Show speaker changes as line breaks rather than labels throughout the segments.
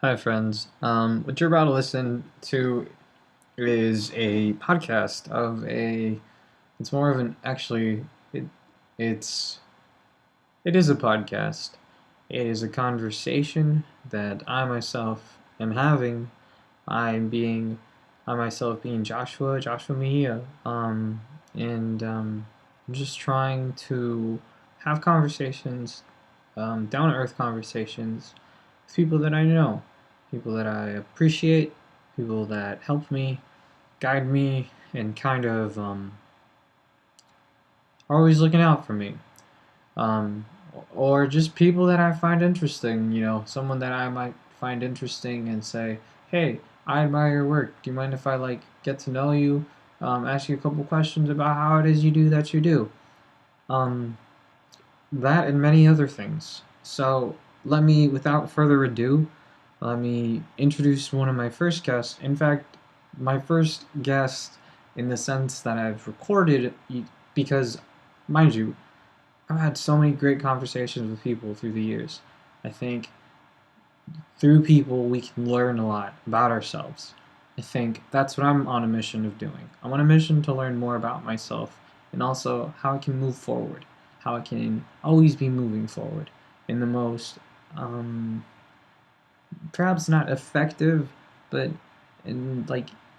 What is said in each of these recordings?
Hi, friends. What you're about to listen to is a podcast of a. It's more of an actually. It's it is a podcast. It is a conversation that I myself am having. I'm being, I myself being Joshua Mejia. And I'm just trying to have conversations, down to earth conversations with people that I know, people that I appreciate, people that help me, guide me, and kind of are always looking out for me. Um, or just people that I find interesting, someone that I might find interesting and say, hey, I admire your work. Do you mind if I get to know you? Ask you a couple questions about how it is you do that you do. Um, that and many other things. So without further ado, let me introduce one of my first guests. In fact, my first guest in the sense that I've recorded, because, mind you, I've had so many great conversations with people through the years. I think through people we can learn a lot about ourselves. I think that's what I'm on a mission of doing. I'm on a mission to learn more about myself and also how I can move forward, how I can always be moving forward in the most, perhaps not effective, but in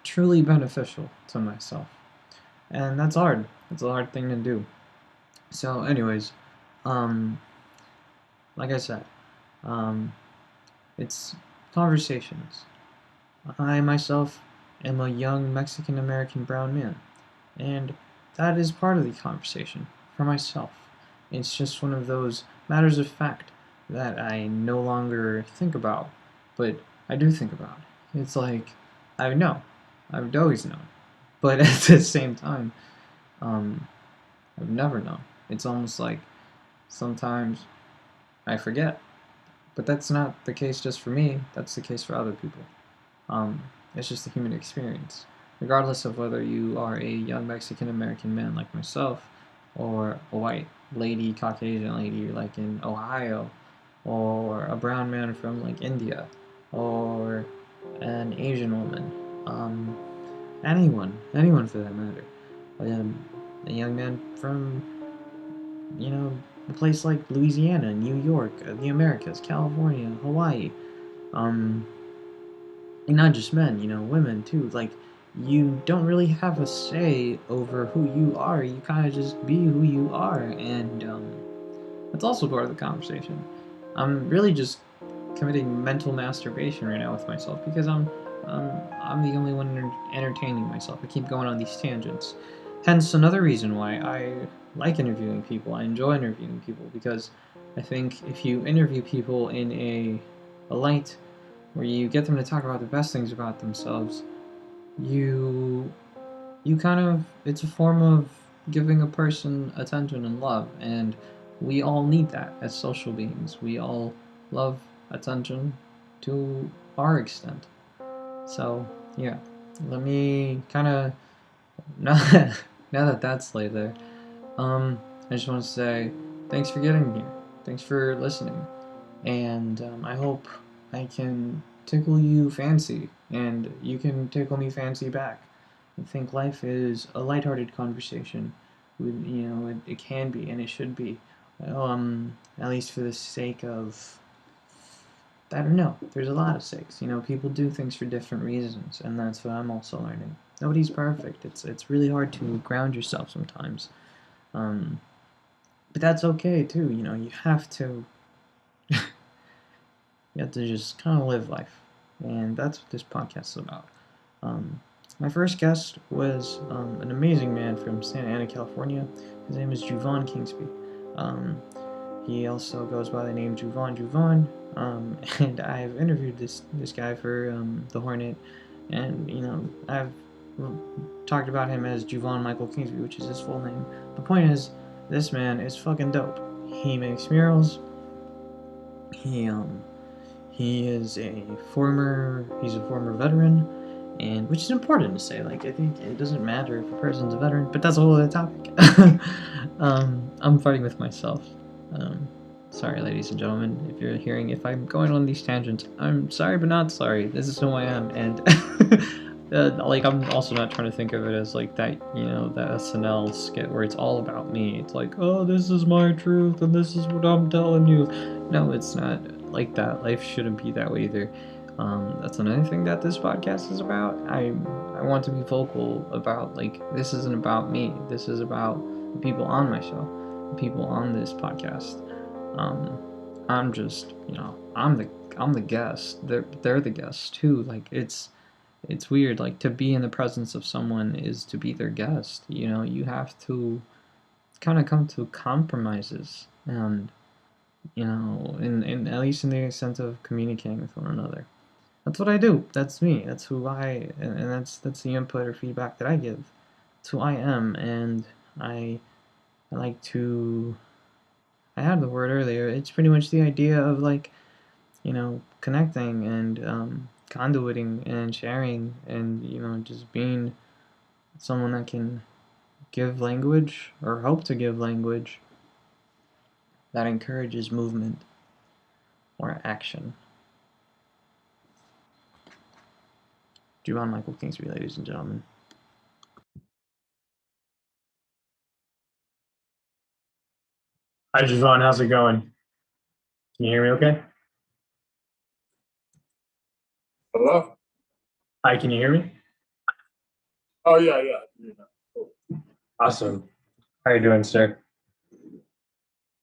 truly beneficial to myself. And that's hard. It's a hard thing to do. So, anyways, um, like I said, um, it's conversations. I myself am a young Mexican American brown man, and that is part of the conversation for myself. It's just one of those matters of fact that I no longer think about, but I do think about. It's like I know, I've always known, but at the same time, um, I've never known. It's almost like sometimes I forget, but that's not the case just for me. That's the case for other people. Um, it's just a human experience. Regardless of whether you are a young Mexican American man like myself, or a white lady, Caucasian lady like in Ohio, or a brown man from like India, or an Asian woman, anyone for that matter. Um, a young man from, a place like Louisiana, New York, the Americas, California, Hawaii, um, and not just men, women too. Like, you don't really have a say over who you are. You kind of just be who you are, and that's also part of the conversation. I'm really just committing mental masturbation right now with myself because I'm the only one entertaining myself. I keep going on these tangents. Hence, another reason why I like interviewing people. I enjoy interviewing people because I think if you interview people in a light where you get them to talk about the best things about themselves, you you kind of it's a form of giving a person attention and love, and we all need that as social beings. We all love attention to our extent. So yeah, let me kind of now now that that's laid there, I just want to say thanks for getting here. Thanks for listening, and I hope I can tickle you fancy, and you can tickle me fancy back. I think life is a lighthearted conversation. It can be and it should be. At least for the sake of, I don't know. There's a lot of sakes. People do things for different reasons, and that's what I'm also learning. Nobody's perfect. It's really hard to ground yourself sometimes, um, but that's okay too. You have to just kind of live life, and that's what this podcast is about. Um, my first guest was an amazing man from Santa Ana, California. His name is Jouvon Kingsby. Um, he also goes by the name Jouvon, and I've interviewed this guy for the Hornet, and I've talked about him as Jouvon Michael Kingsby, which is his full name. The point is, this man is fucking dope. He makes murals. He he's a former veteran, and which is important to say. Like, I think it doesn't matter if a person's a veteran, but that's a whole other topic. I'm fighting with myself. Um, Sorry, ladies and gentlemen, if you're hearing, if I'm going on these tangents, I'm sorry, but not sorry. This is who I am, and like I'm also not trying to think of it as like that, that SNL skit where it's all about me. It's like, oh, this is my truth, and this is what I'm telling you. No, it's not like that. Life shouldn't be that way either. That's another thing that this podcast is about. I want to be vocal about like this isn't about me. This is about the people on my show, the people on this podcast. um, I'm just, I'm the guest. They're the guests too. Like it's weird. Like to be in the presence of someone is to be their guest. You have to kind of come to compromises, and in at least in the sense of communicating with one another. That's what I do. That's me. That's who and that's the input or feedback that I give. That's who I am, and I like to I had the word earlier. It's pretty much the idea of like, connecting and conduiting and sharing and, just being someone that can give language or hope to give language that encourages movement or action. Jouvon Michael Kingsby, ladies and gentlemen.
Hi, Jouvon. How's it going? Can you hear me okay?
Hello?
Hi, can you hear me?
Oh, yeah, yeah. Yeah. Cool.
Awesome. How are you doing, sir?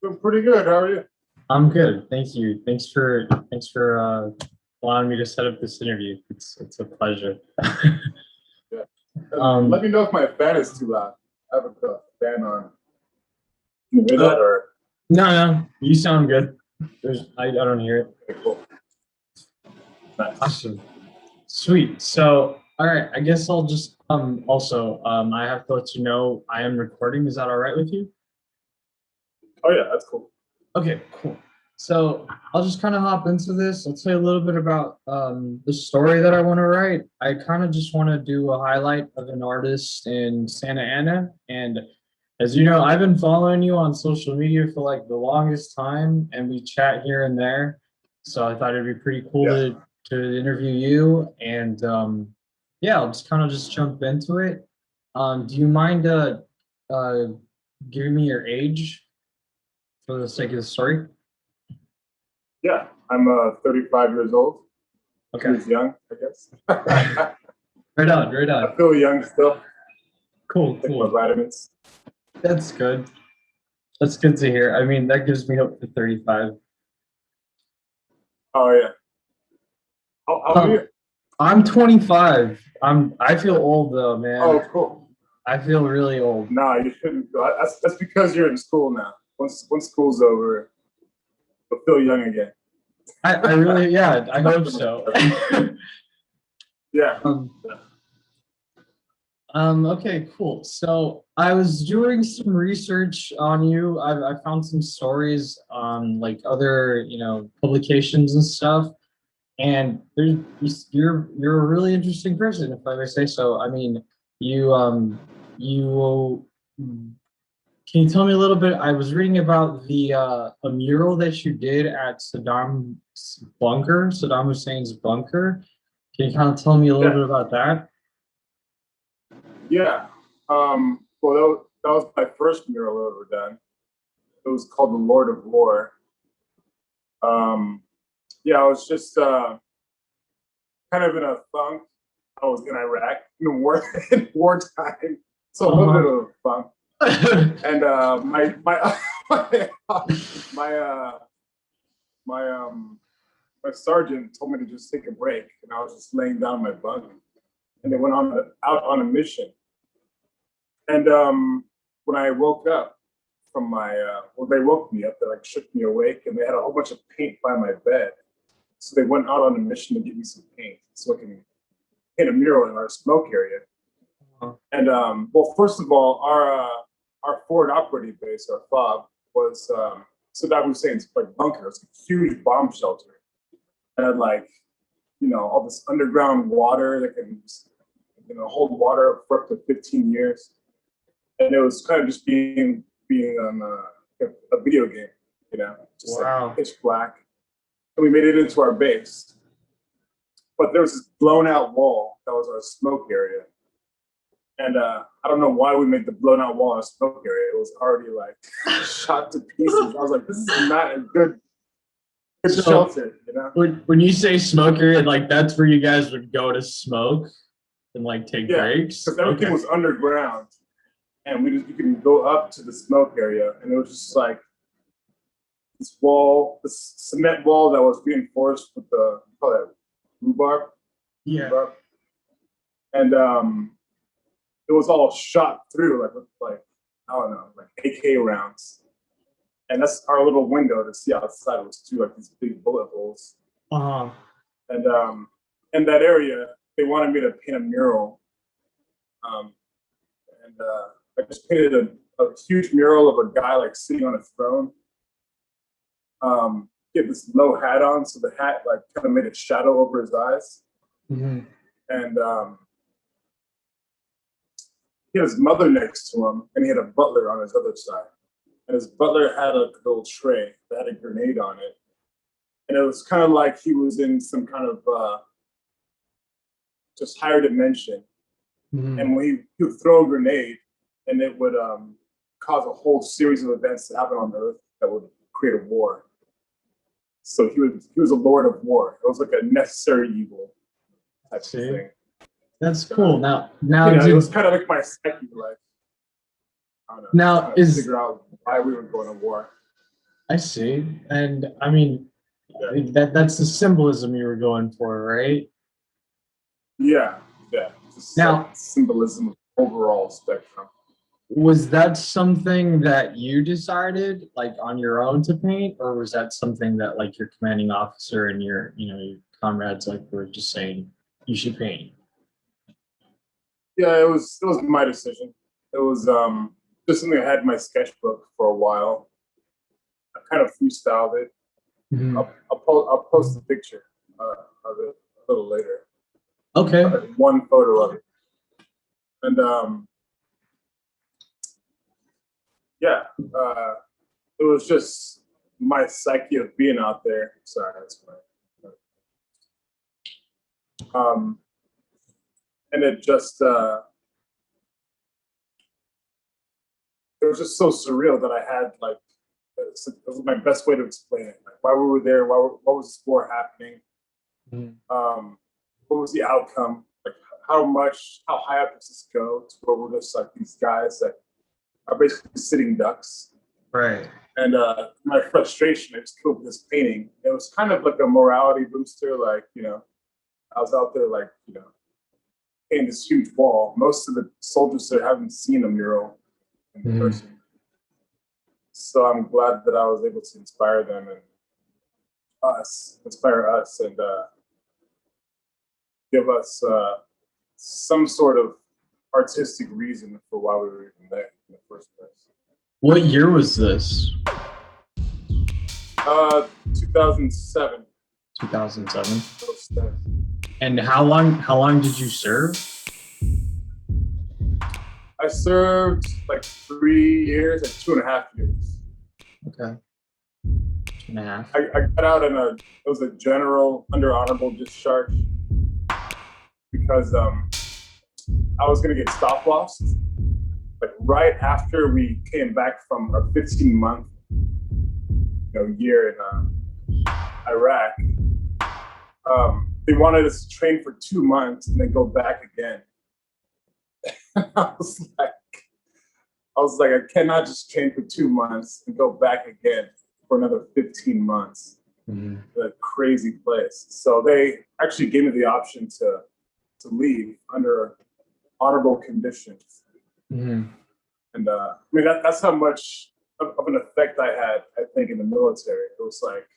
Doing pretty good. How are you?
I'm good. Thank you. Thanks for allowing me to set up this interview. It's a pleasure.
Yeah.
Um,
Let me know if my fan is too loud. I have a fan on. Can you hear that? Or
no, you sound good. I don't hear it.
okay, cool. Nice.
Awesome. Sweet. So, all right. I guess I'll just also I have to let you know I am recording. Is that all right with you?
Oh, yeah, that's cool.
Okay, cool. So I'll just kind of hop into this. I'll tell you a little bit about the story that I want to write. I kind of just want to do a highlight of an artist in Santa Ana. And as you know, I've been following you on social media for like the longest time, and we chat here and there. So I thought it'd be pretty cool
Yeah.
to interview you. And yeah, I'll just kind of just jump into it. Do you mind uh, giving me your age for the sake of the story?
Yeah, I'm 35 years old.
Okay.
He's young, I guess.
Right on, right
I
on.
feel young still.
Cool,
Take my
cool.
vitamins.
That's good. That's good to hear. I mean, that gives me hope for 35.
Oh, yeah. How are you?
I'm 25. I feel old though, man.
Oh, cool.
I feel really old.
Nah, you shouldn't feel. That's because you're in school now. Once school's over, you'll feel young again.
I really, yeah, I hope so.
Yeah.
Okay, cool. So I was doing some research on you. I found some stories on like other, publications and stuff. And you're a really interesting person, if I may say so. I mean, you can you tell me a little bit? I was reading about the a mural that you did at Saddam Hussein's bunker. Can you kind of tell me a little
Yeah.
bit about that?
Yeah. Well, that was my first mural I've ever done. It was called The Lord of War. Yeah, I was just kind of in a funk. I was in Iraq in wartime, so a little bit of a funk. And my my sergeant told me to just take a break, and I was just laying down in my bunk, and they went out on a mission. And when I woke up from they woke me up, they like shook me awake, and they had a whole bunch of paint by my bed. So they went out on a mission to give me some paint so I can paint a mural in our smoke area. And well, first of all, our forward operating base, our FOB, was Saddam Hussein's like bunker. It's a huge bomb shelter. And had like, all this underground water that can, hold water for up to 15 years. And it was kind of just being on a video game. just
Wow.
like pitch black. And we made it into our base. But there was this blown out wall that was our smoke area. And I don't know why we made the blown out wall a smoke area. It was already like shot to pieces. I was like, this is not a good shelter,
When you say smoke area, like that's where you guys would go to smoke and like take breaks?
Because everything was underground. And you can go up to the smoke area, and it was just like this wall, this cement wall that was reinforced with the rhubarb.
Yeah.
Rhubarb. And it was all shot through like I don't know, like AK rounds. And that's our little window to see outside. It was through like these big bullet holes.
Uh-huh.
And in that area, they wanted me to paint a mural. I just painted a huge mural of a guy like sitting on a throne. He had this low hat on, so the hat like kind of made a shadow over his eyes.
Mm-hmm.
And he had his mother next to him, and he had a butler on his other side. And his butler had a little tray that had a grenade on it. And it was kind of like he was in some kind of just higher dimension.
Mm-hmm.
And when he would throw a grenade, and it would cause a whole series of events to happen on Earth that would create a war. So he was a lord of war. It was like a necessary evil type of thing.
That's cool. Now
it was kind of like my psyche life. I don't know.
Now
figure out why we were going to war.
I see, and I mean that's the symbolism you were going for, right?
Yeah. Just
now
symbolism of overall spectrum.
Was that something that you decided like on your own to paint, or was that something that like your commanding officer and your comrades like were just saying you should paint?
Yeah, it was my decision. It was just something I had in my sketchbook for a while. I kind of freestyled it.
Mm-hmm.
I'll post a picture of it a little later.
Okay.
One photo of it. And it was just my psyche of being out there. Sorry, that's fine. And it just it was just so surreal that I had like it was my best way to explain it. Like why we were there, what was this war happening?
Mm-hmm.
What was the outcome? Like how high up does this go to where we're just like these guys that are basically sitting ducks.
Right.
And my frustration, I just killed with this painting. It was kind of like a morality booster. Like, I was out there like, painting this huge wall. Most of the soldiers there haven't seen a mural in person. So I'm glad that I was able to inspire them and inspire us and give us some sort of artistic reason for why we were even there in the first place.
What year was this?
2007.
2007. And how long did you serve?
I served like 3 years, like 2.5 years.
Okay. 2.5.
I got out it was a general under honorable discharge because I was gonna get stop lost. Like right after we came back from our 15-month year in Iraq, they wanted us to train for 2 months and then go back again. I was like, I cannot just train for 2 months and go back again for another 15 months.
Mm-hmm.
A crazy place. So they actually gave me the option to leave under honorable conditions.
Mm-hmm.
And I mean, that's how much of an effect I had, I think, in the military. It was like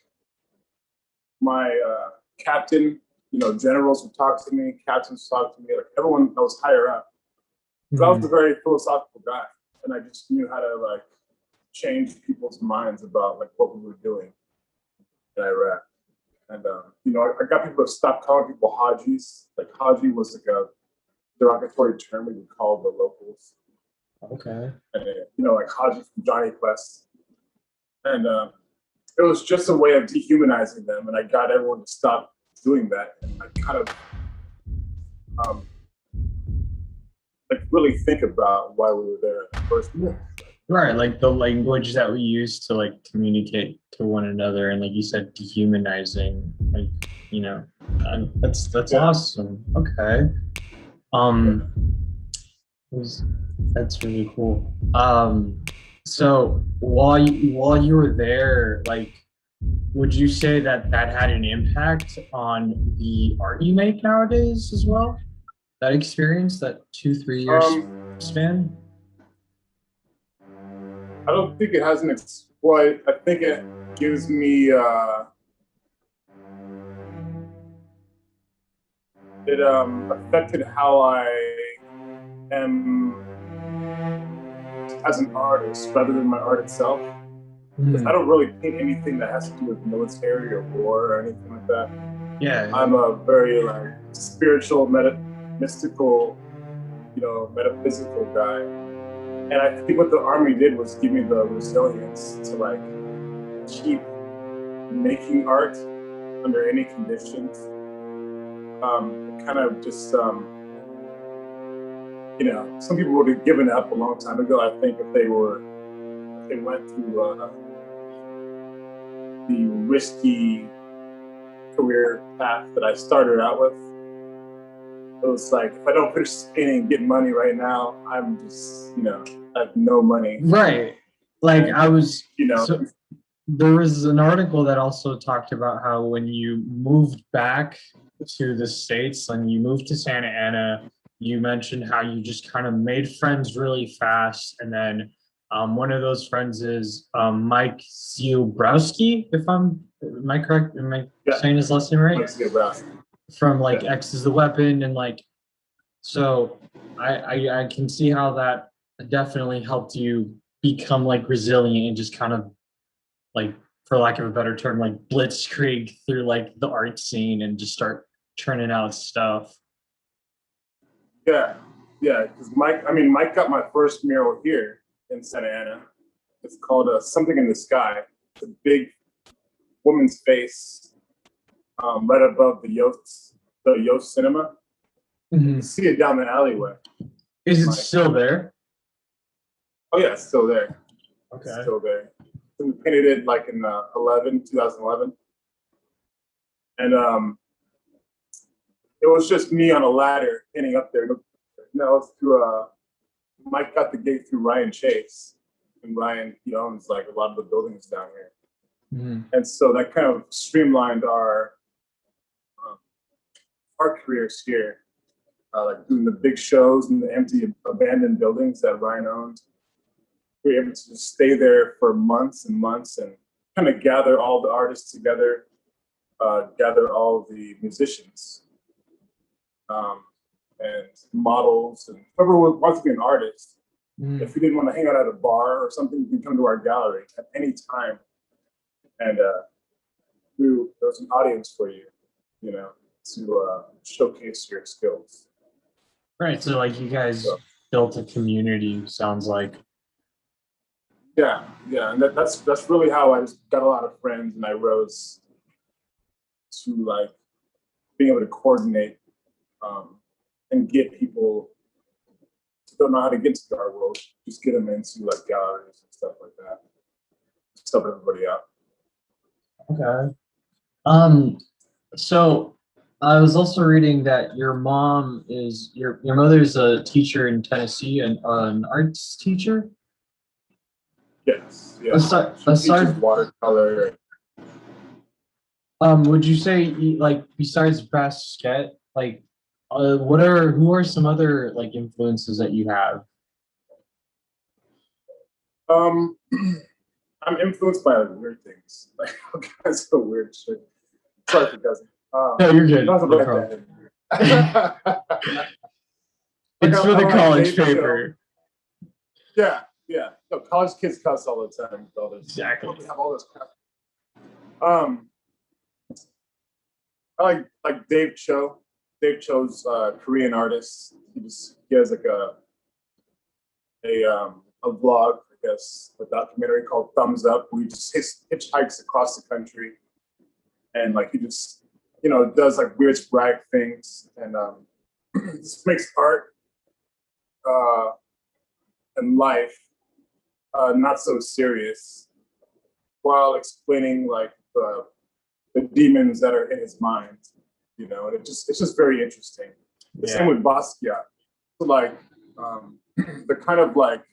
my captain, generals would talk to me, captains would talk to me, like everyone that was higher up. Because I was a very philosophical guy, and I just knew how to like change people's minds about like what we were doing in Iraq. And I got people to stop calling people Hajis. Like Haji was like a derogatory term we would call the locals.
Okay.
And, like Haji from Johnny Quest. And it was just a way of dehumanizing them, and I got everyone to stop doing that. And I kind of um, like really think about why we were there in the first place.
Right, like the language that we use to like communicate to one another, and like you said, dehumanizing. Like, you know, that's
Yeah.
awesome. Okay. Um, was- that's really cool. So while you were there, like, would you say that that had an impact on the art you make nowadays as well? That experience, that 2-3 years span?
I don't think it has an well, I think it gives me it affected how I am as an artist rather than my art itself. Because I don't really paint anything that has to do with military or war or anything like that.
Yeah.
I'm a very like spiritual, mystical, metaphysical guy. And I think what the army did was give me the resilience to like keep making art under any conditions. Kind of just, some people would have given up a long time ago. I think if they went through the risky career path that I started out with. It was like, if I don't finish painting and get money right now, I'm just, I have no money.
Right. Like I was,
So,
there was an article that also talked about how when you moved back to the States and you moved to Santa Ana, you mentioned how you just kind of made friends really fast. And then one of those friends is Mike Ziobrowski, am I correct? Am I saying his last name right?
Mike Ziobrowski.
From like X is the Weapon, and like, so I can see how that definitely helped you become like resilient and just kind of like, for lack of a better term, like blitzkrieg through like the art scene and just start churning out stuff.
Yeah, because Mike got my first mural here in Santa Ana. It's called Something in the Sky. It's a big woman's face right above the Yost Cinema.
Mm-hmm.
You can see it down the alleyway.
Is it still there?
Oh yeah, it's still there.
Okay.
It's still there. We painted it like in 2011. And it was just me on a ladder painting up there. No, it's through Mike got the gate through Ryan Chase. And Ryan, he owns like a lot of the buildings down here.
Mm-hmm.
And so that kind of streamlined our careers here. Like doing the big shows in the empty, abandoned buildings that Ryan owned. We were able to just stay there for months and months and kind of gather all the artists together, gather all the musicians and models, and whoever wants to be an artist. If you didn't want to hang out at a bar or something, you can come to our gallery at any time. And there was an audience for you, to showcase your skills.
Right. So like you guys built a community, sounds like.
Yeah, and that's really how I just got a lot of friends, and I rose to like being able to coordinate and get people who don't know how to get to the art world, just get them into like galleries and stuff like that. Just help everybody out.
Okay. So I was also reading that your mom is your mother's a teacher in Tennessee, and an arts teacher.
Yes.
Aside
watercolor.
Would you say like besides Basquiat, like who are some other like influences that you have?
I'm influenced by like weird things, like all kinds of weird shit. Sorry for cousin.
No, you're good.
No
problem. It's for the college paper.
Yeah. No, college kids cuss all the time. All this.
Exactly.
We have all this crap. I like Dave Cho. Dave Cho's Korean artist. He has like a vlog guess, a documentary called Thumbs Up, where he just hitchhikes across the country, and like he just, does like weird sporadic things, and just makes art and life not so serious, while explaining like the demons that are in his mind, and it's just very interesting. The same with Basquiat. So like the kind of like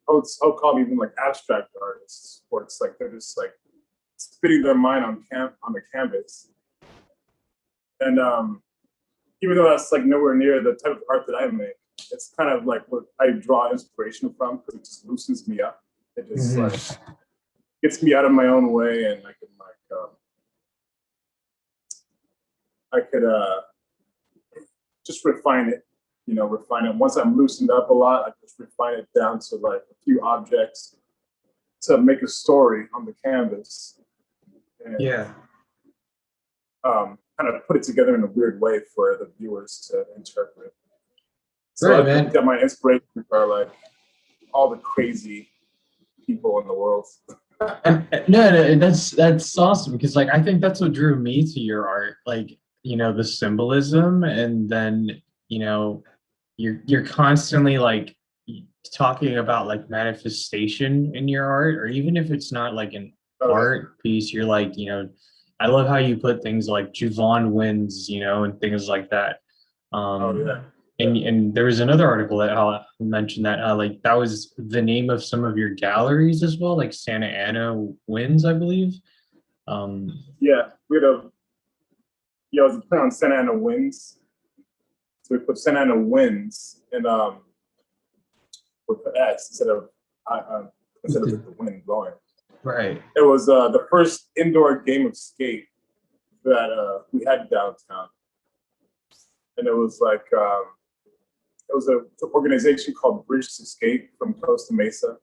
I would call them even like abstract artists, where it's like they're just like spitting their mind on the canvas. And even though that's like nowhere near the type of art that I make, it's kind of like what I draw inspiration from, because it just loosens me up. It just like gets me out of my own way, and I can just refine it, refine it. Once I'm loosened up a lot, I just refine it down to like a few objects to make a story on the canvas. And, kind of put it together in a weird way for the viewers to interpret. So
Right,
I
man.
think that my inspirations are like all the crazy people in the world.
And no, that's awesome, because like I think that's what drew me to your art, like the symbolism, and then you're constantly like talking about like manifestation in your art, or even if it's not like an art piece, you're like I love how you put things like Jouvon wins, and things like that. And there was another article that mentioned that like that was the name of some of your galleries as well, like Santa Ana Wins, I believe.
Yeah, we had it was a play on Santa Ana Wins. So we put Santa Ana Wins and with the S instead of the wind blowing.
Right.
It was the first indoor game of skate that we had downtown, and it was like it was an organization called Bridge to Skate from Costa Mesa,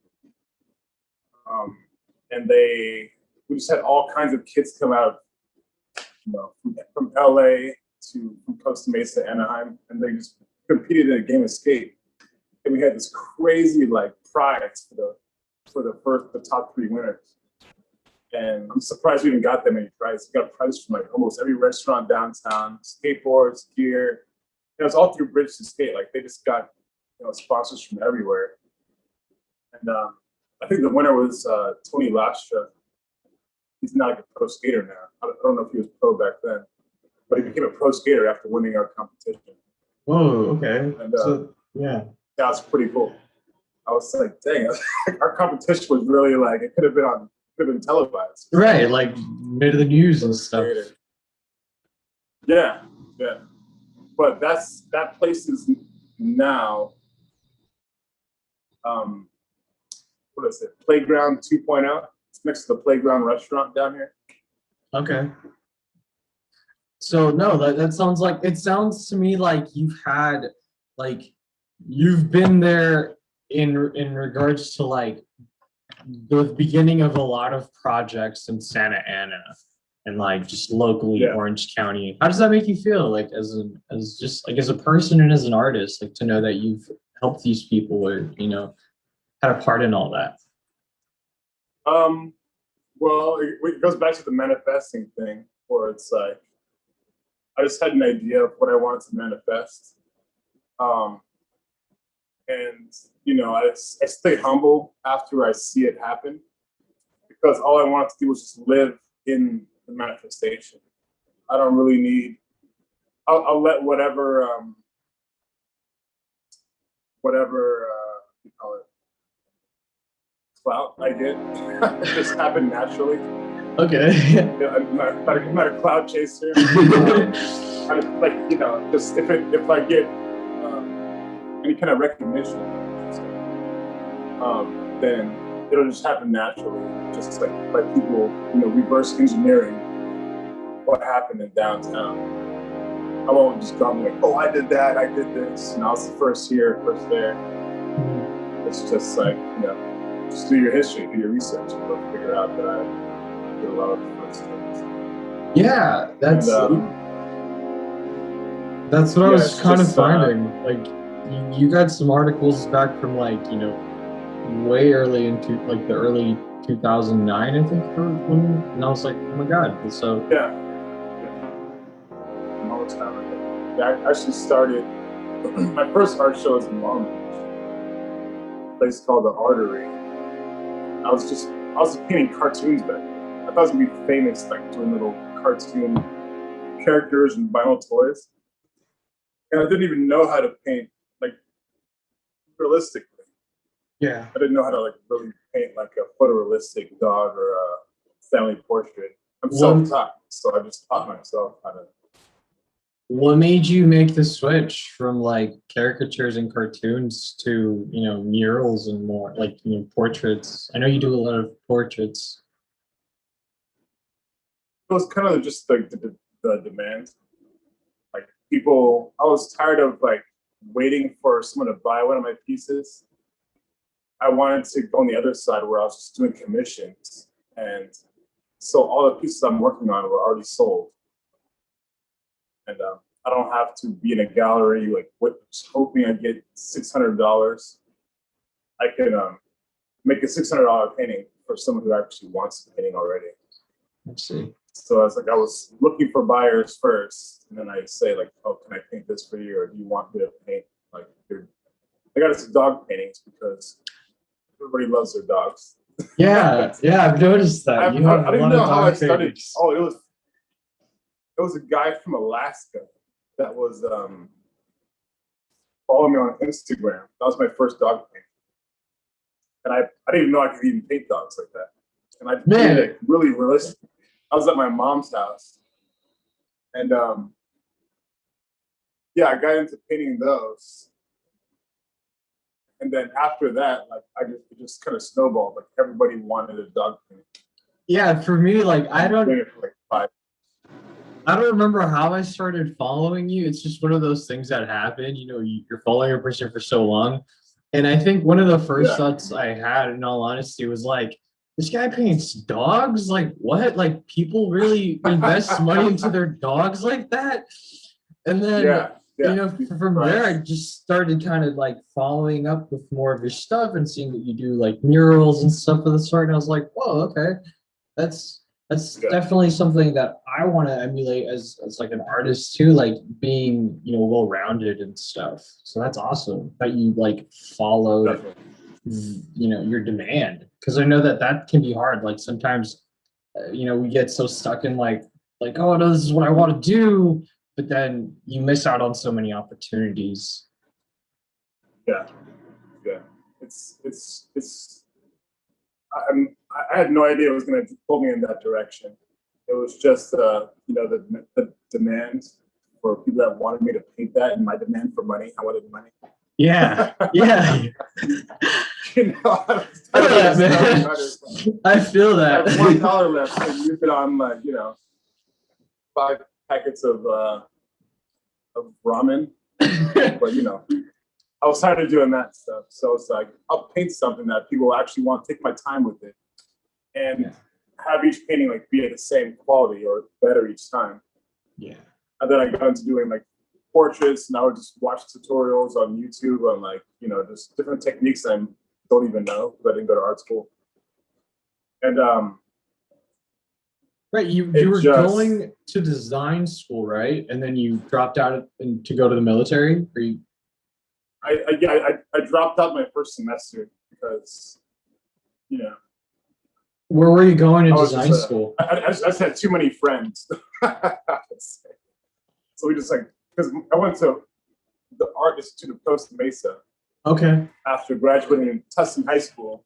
and we just had all kinds of kids come out of from LA from Costa Mesa, Anaheim, and they just competed in a game of skate, and we had this crazy like prize for the top 3 winners. And I'm surprised we even got that many prizes. We got prizes from like almost every restaurant downtown, skateboards, gear. It was all through Bridge to Skate. Like they just got sponsors from everywhere. And I think the winner was Tony Lastra. He's not like a pro skater now. I don't know if he was pro back then, but he became a pro skater after winning our competition.
Whoa, okay.
And
so yeah,
that was pretty cool. I was like, dang, our competition was really like, it could have been televised.
Right, like made the news and stuff.
Yeah. But that place is now what is it? Playground 2.0. It's next to the Playground restaurant down here.
Okay. So no, that sounds like, it sounds to me like you've been there in regards to like the beginning of a lot of projects in Santa Ana and like just locally Orange County. How does that make you feel, like as a person and as an artist, like to know that you've helped these people or had a part in all that?
Well, it goes back to the manifesting thing, where it's like I just had an idea of what I wanted to manifest. And I stay humble after I see it happen, because all I wanted to do was just live in the manifestation. I don't really need. I'll let whatever you call it, clout I get just happen naturally.
Okay.
I'm not a cloud chaser. Just if I get any kind of recognition, then it'll just happen naturally. Just like people, reverse engineering what happened in downtown. I won't just go like, oh, I did that, I did this, and I was the first here, first there. It's just like, just do your history, do your research, and you'll figure out that I did a lot of the first things.
Yeah, that's what I was kind of finding. Like, you got some articles back from like,
way early into like the early 2009, I think, and I was like, oh my god. So
Yeah. I'm always having it. Yeah, I actually started my first art show was in Long Beach, a place called the Artery. I was just painting cartoons back then. I thought I was gonna be famous like doing little cartoon characters and vinyl toys. And I didn't even know how to paint like realistically.
yeah.
I didn't know how to like really paint like a photorealistic dog or a family portrait. I'm self-taught, so I just taught myself how to.
What made you make the switch from like caricatures and cartoons to, you know, murals and more like, you know, portraits? I know you do a lot of portraits.
It was kind of just like the demand. Like people, I was tired of like waiting for someone to buy one of my pieces. I wanted to go on the other side where I was just doing commissions. And so all the pieces I'm working on were already sold. And I don't have to be in a gallery like just hoping I get $600. I can make a $600 painting for someone who actually wants the painting already.
Let's see.
So I was looking for buyers first, and then I say like, "Oh, can I paint this for you, or do you want me to paint like your?" I got into dog paintings because everybody loves their dogs.
Yeah, yeah, I've noticed that.
I
You have a
didn't
lot
know
of
how I
dog
started.
paintings.
Oh, it was a guy from Alaska that was following me on Instagram. That was my first dog painting, and I didn't even know I could even paint dogs like that. And I painted it really realistic. I was at my mom's house, and yeah, I got into painting those. And then after that, like it just kind of snowballed. Like everybody wanted a dog painting.
Yeah, for me, like I don't
Doing it for like 5.
I don't remember how I started following you. It's just one of those things that happen. You know, you're following a person for so long. And I think one of the first thoughts I had, in all honesty, was like, this guy paints dogs? Like, what? Like, people really invest money into their dogs like that? And then, you know, from there, I just started kind of like following up with more of your stuff and seeing that you do like murals and stuff of the sort. And I was like, whoa, okay. That's definitely something that I want to emulate as like an artist too, like being, you know, well-rounded and stuff. So that's awesome that you like followed, you know, your demand, because I know that that can be hard. Like sometimes, you know, we get so stuck in like oh no, this is what I want to do, but then you miss out on so many opportunities.
Yeah, yeah. I had no idea it was going to pull me in that direction. It was just, you know, the demand for people that wanted me to paint that, and my demand for money. I wanted money.
Yeah, yeah.
You know,
I feel that.
I have $1 left, so use it on like, you know, 5 packets of ramen. But you know, I was tired of doing that stuff, so it's like I'll paint something that people actually want to take my time with it, and have each painting like be at the same quality or better each time.
Yeah.
And then I got into doing like portraits, and I would just watch tutorials on YouTube on like, you know, just different techniques I don't even know because I didn't go to art school. And
right, you were going to design school, right? And then you dropped out to go to the military, or you?
I dropped out my first semester because, you know.
Where were you going to design school?
I just had too many friends. So we just like, because I went to the Art Institute of Costa Mesa.
Okay.
After graduating in Tustin High School.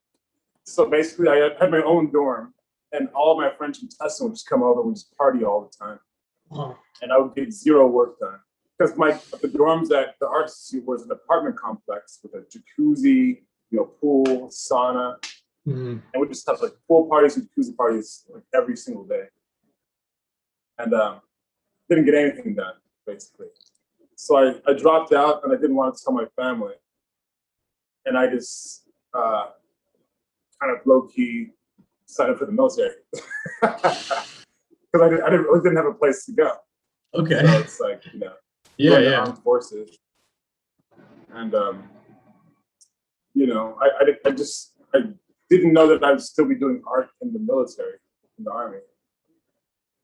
So basically I had my own dorm, and all of my friends from Tustin would just come over and just party all the time.
Oh.
And I would get zero work done. Because the dorms at the Art Institute was an apartment complex with a jacuzzi, you know, pool, sauna.
Mm-hmm.
And we just have like pool parties and jacuzzi parties like every single day. And didn't get anything done, basically. So I dropped out, and I didn't want to tell my family. And I just kind of low-key signed up for the military. Because I really didn't have a place to go.
Okay.
So it's like, you know,
yeah.
Armed forces. And you know, I didn't know that I would still be doing art in the military, in the army.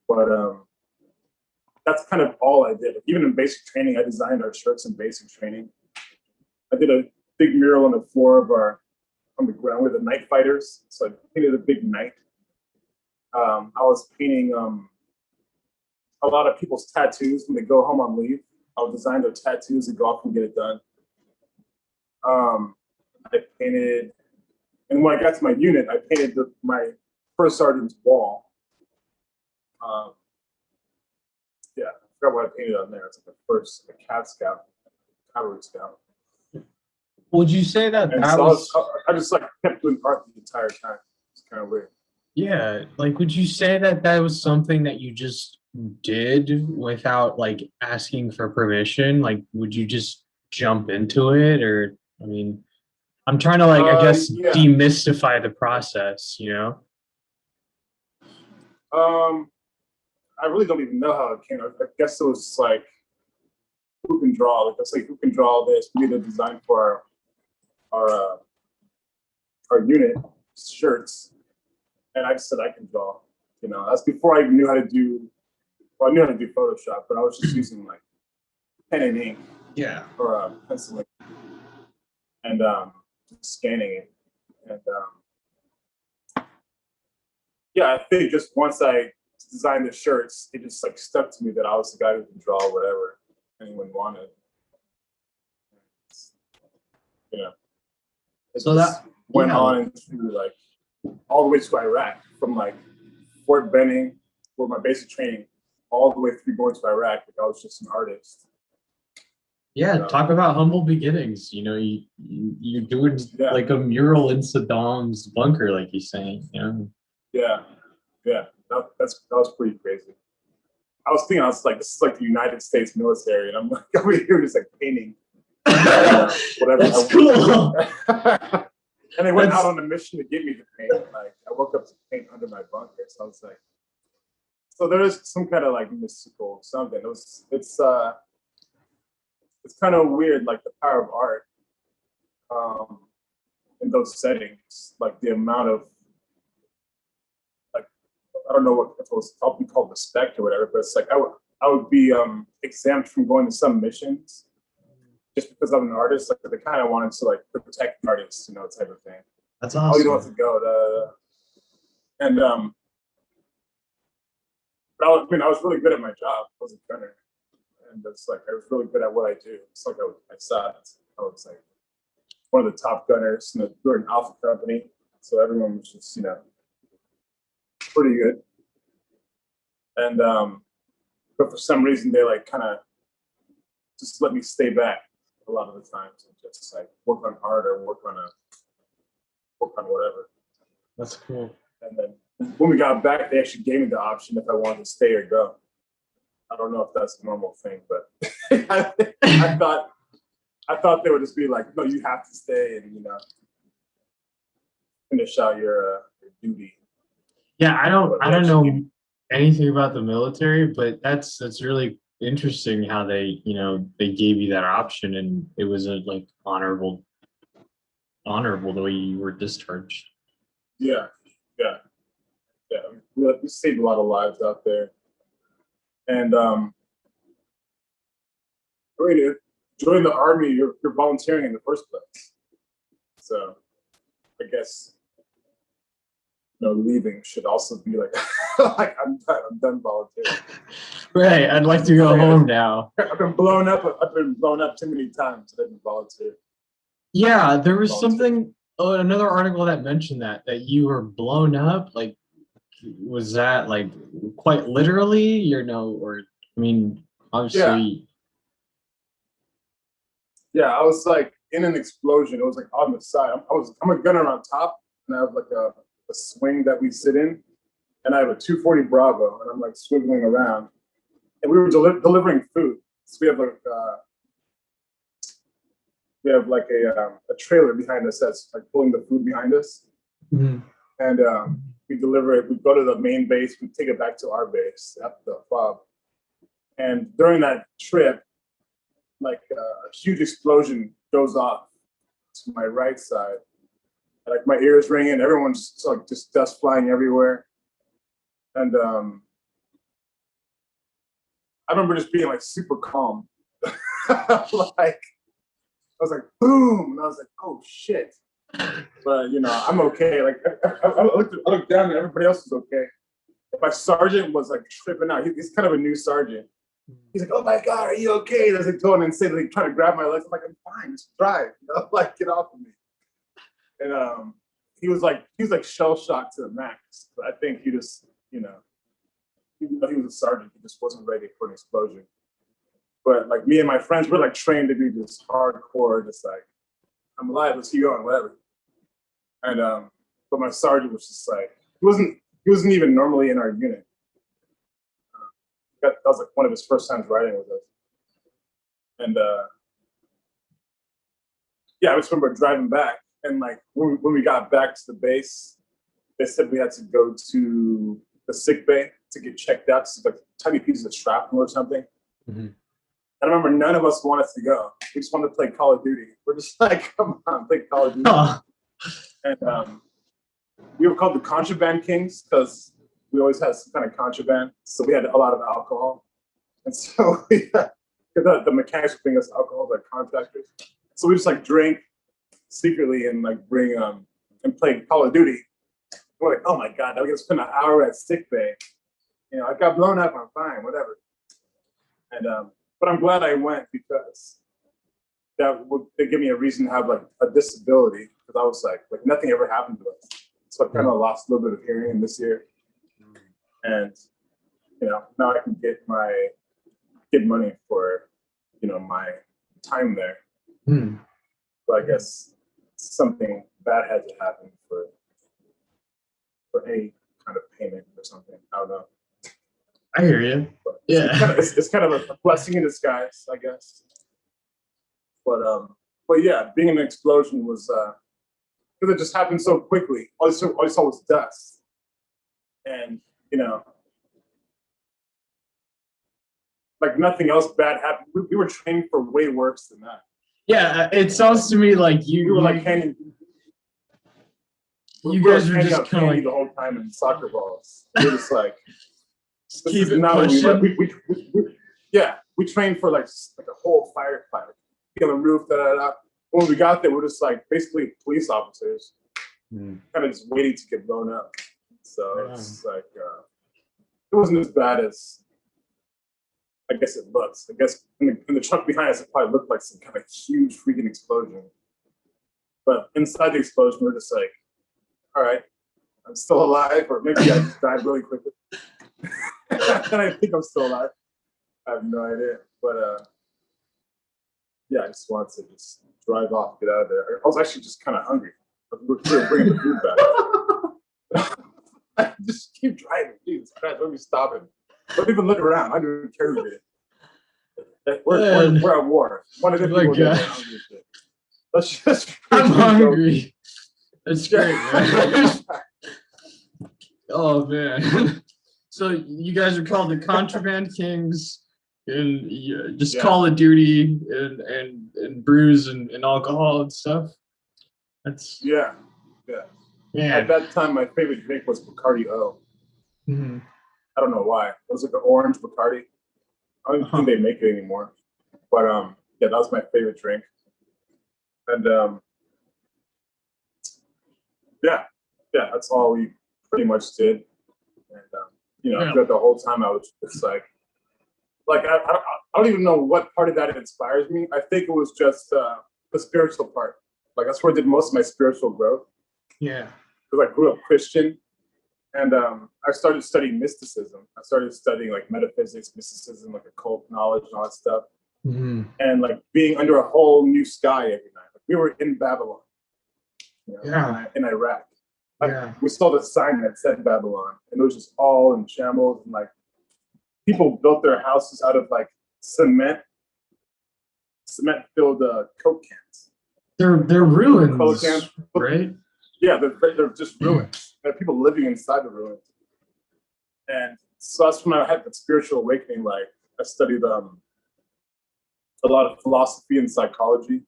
But that's kind of all I did. Even in basic training, I designed our shirts in basic training. I did a big mural on the floor of on the ground with the night fighters. So I painted a big knight. I was painting a lot of people's tattoos when they go home on leave. I'll design their tattoos and go off and get it done. I painted, and when I got to my unit, I painted my first sergeant's wall. Yeah, I forgot what I painted on there. It's like the Cat Scout, Cavalry Scout.
Would you say that
And
that
so
was?
I just like kept doing art the entire time. It's kind of weird.
Yeah, like, would you say that that was something that you just did without like asking for permission? Like, would you just jump into it, or I mean, I'm trying to like, I guess,
Yeah.
demystify the process, you know?
I really don't even know how it came. I guess it was like who can draw. Like that's like who can draw this. We need a design for our unit shirts, and I just said I can draw. You know, that's before I even knew how to do. Well, I knew how to do Photoshop, but I was just using like pen and ink.
Yeah.
Or pencil ink, and just scanning it, and yeah, I think just once I designed the shirts, it just like stuck to me that I was the guy who could draw whatever anyone wanted. You know, it
So
just
that
went
yeah.
on into like all the way to Iraq, from like Fort Benning, for my basic training, all the way through going to Iraq. Like I was just an artist.
Yeah,
You know?
talk about humble beginnings. You know, you're doing like a mural in Saddam's bunker, like you're saying. You know?
Yeah, that was pretty crazy. I was thinking, I was like, this is like the United States military, and I'm like over here just like painting whatever.
That's cool.
And they went out on a mission to get me to paint. Like I woke up to paint under my bunker, so I was like, so there is some kind of like mystical something. It's kind of weird, like the power of art in those settings, like the amount of like I don't know what it was called respect or whatever, but it's like I would be exempt from going to some missions just because I'm an artist. Like they kind of wanted to like protect artists, you know, type of thing.
That's
Oh, you don't
awesome.
have to go and but I was really good at my job. I was a gunner, and it's like I was really good at what I do. It's like I sucked. I was like one of the top gunners, and we were an alpha company, so everyone was just, you know, pretty good. And but for some reason they like kind of just let me stay back a lot of the times and just like work on art or work on whatever.
That's cool.
And then when we got back, they actually gave me the option if I wanted to stay or go. I don't know if that's a normal thing, but I thought they would just be like, no, you have to stay and, you know, finish out your duty.
Yeah, I don't know anything about the military, but that's really interesting how they, you know, they gave you that option, and it was a like honorable the way you were discharged.
Yeah. We saved a lot of lives out there. And I mean, join the army, you're volunteering in the first place. So I guess, you know, leaving should also be like, like I'm done volunteering.
Right, I'd like to go home now.
I've been blown up too many times. I didn't volunteer.
Yeah, there was something, another article that mentioned that you were blown up. Like, was that like quite literally, you know, or I mean, obviously.
Yeah, I was like in an explosion. It was like on the side. I'm a gunner on top, and I have like a swing that we sit in, and I have a 240 Bravo, and I'm like swiveling around, and we were delivering food. So we have like a trailer behind us that's like pulling the food behind us, and we deliver it. We go to the main base. We take it back to our base at the FOB, and during that trip, like a huge explosion goes off to my right side. Like my ears ringing, everyone's like just dust flying everywhere. And I remember just being like super calm. Like I was like, boom, and I was like, oh shit. But you know, I'm okay. Like I looked down and everybody else was okay. My sergeant was like tripping out. He's kind of a new sergeant. He's like, oh my God, are you okay? And I was like going insane, like trying to grab my legs. I'm like, I'm fine, just drive. You know? Like, get off of me. And he was like shell shocked to the max. But I think he just, you know, even though he was a sergeant, he just wasn't ready for an explosion. But like me and my friends, we're like trained to be just hardcore, just like, I'm alive, let's keep going, whatever. And but my sergeant was just like, he wasn't even normally in our unit. That was like one of his first times riding with us. And yeah, I just remember driving back, and like when we got back to the base, they said we had to go to the sick bay to get checked out. It's like tiny pieces of shrapnel or something.
Mm-hmm.
I remember none of us wanted to go. We just wanted to play Call of Duty. We're just like, come on, play Call of Duty.
Huh.
And we were called the Contraband Kings because we always had some kind of contraband. So we had a lot of alcohol. And so the mechanics would bring us alcohol, like contractors. So we just like drink secretly and like bring and play Call of Duty. We're like, oh my God, now we gotta spend an hour at sick bay. You know, I got blown up, I'm fine, whatever. And but I'm glad I went because they give me a reason to have like a disability, because I was like nothing ever happened to us. So I kind of lost a little bit of hearing in this year. And you know, now I can get money for, you know, my time there. But I guess something bad had to happen for any kind of payment or something. I don't know.
I hear you.
But
Yeah.
it's kind of a blessing in disguise, I guess. But yeah, being in an explosion was because it just happened so quickly. All I saw was dust, and you know, like nothing else bad happened. We were trained for way worse than that.
Yeah, it sounds to me like
We were like handing.
You guys were
handing
just
out
kind of
candy
like
the whole time in soccer balls. We're just like, this
keep
is
it
not what
pushing.
we trained for like a whole firefighter. Be on the roof, da da da. When we got there, we're just like basically police officers, kind of just waiting to get blown up. So it's like it wasn't as bad as I guess it looks. I guess in the truck behind us, it probably looked like some kind of huge freaking explosion. But inside the explosion, we're just like, all right, I'm still alive, or maybe I just died really quickly. And I think I'm still alive. I have no idea. But yeah, I just wanted to just drive off, get out of there. I was actually just kind of hungry. We were bringing the food back. I just keep driving. Jesus Christ, don't be stopping. Don't even look around. I don't even care who did it. We're at war. One of the people that are hungry. Let's just.
I'm hungry. That's great, man. Oh man. So you guys are called the Contraband Kings, and just Call of Duty and brews and alcohol and stuff. That's
yeah. At that time, my favorite drink was Bacardi O.
Mm-hmm.
I don't know why. It was like an orange Bacardi. I don't think they make it anymore. But yeah, that was my favorite drink. And yeah, that's all we pretty much did. And you know, throughout the whole time, I was just like I don't even know what part of that inspires me. I think it was just the spiritual part. Like that's where I did most of my spiritual growth.
Yeah.
Because I grew up Christian, and I started studying mysticism. I started studying like metaphysics, mysticism, like occult knowledge and all that stuff.
Mm-hmm.
And like being under a whole new sky every night. Like we were in Babylon, you know, in Iraq. We saw the sign that said Babylon, and it was just all in shambles. And like people built their houses out of like cement filled Coke cans.
They're ruins,
Coke cans,
right?
Yeah, they're just ruins. There are people living inside the ruins. And so that's when I had the spiritual awakening. Like I studied a lot of philosophy and psychology.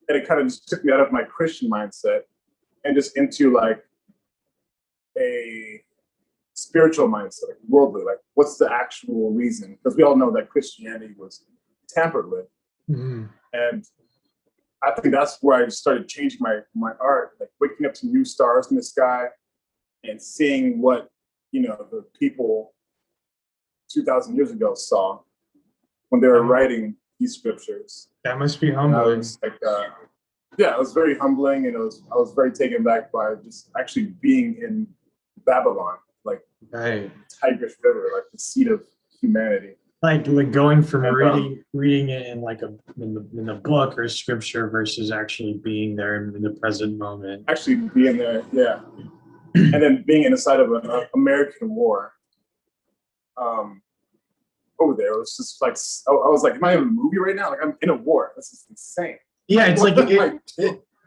and it kind of just took me out of my Christian mindset and just into like a spiritual mindset, like worldly, like what's the actual reason? Because we all know that Christianity was tampered with.
Mm-hmm.
And I think that's where I started changing my art, like waking up to new stars in the sky and seeing what, you know, the people 2,000 years ago saw when they were writing these scriptures.
That must be humbling.
Like, yeah, it was very humbling, and I was very taken back by just actually being in Babylon, like
Right.
Tigris River, like the seat of humanity.
Like going from reading it in like in the book or scripture versus actually being there in the present moment.
Actually being there, yeah, and then being inside of an American war. Over there, it was just like I was like, am I in a movie right now? Like I'm in a war. This is insane.
Yeah, it's like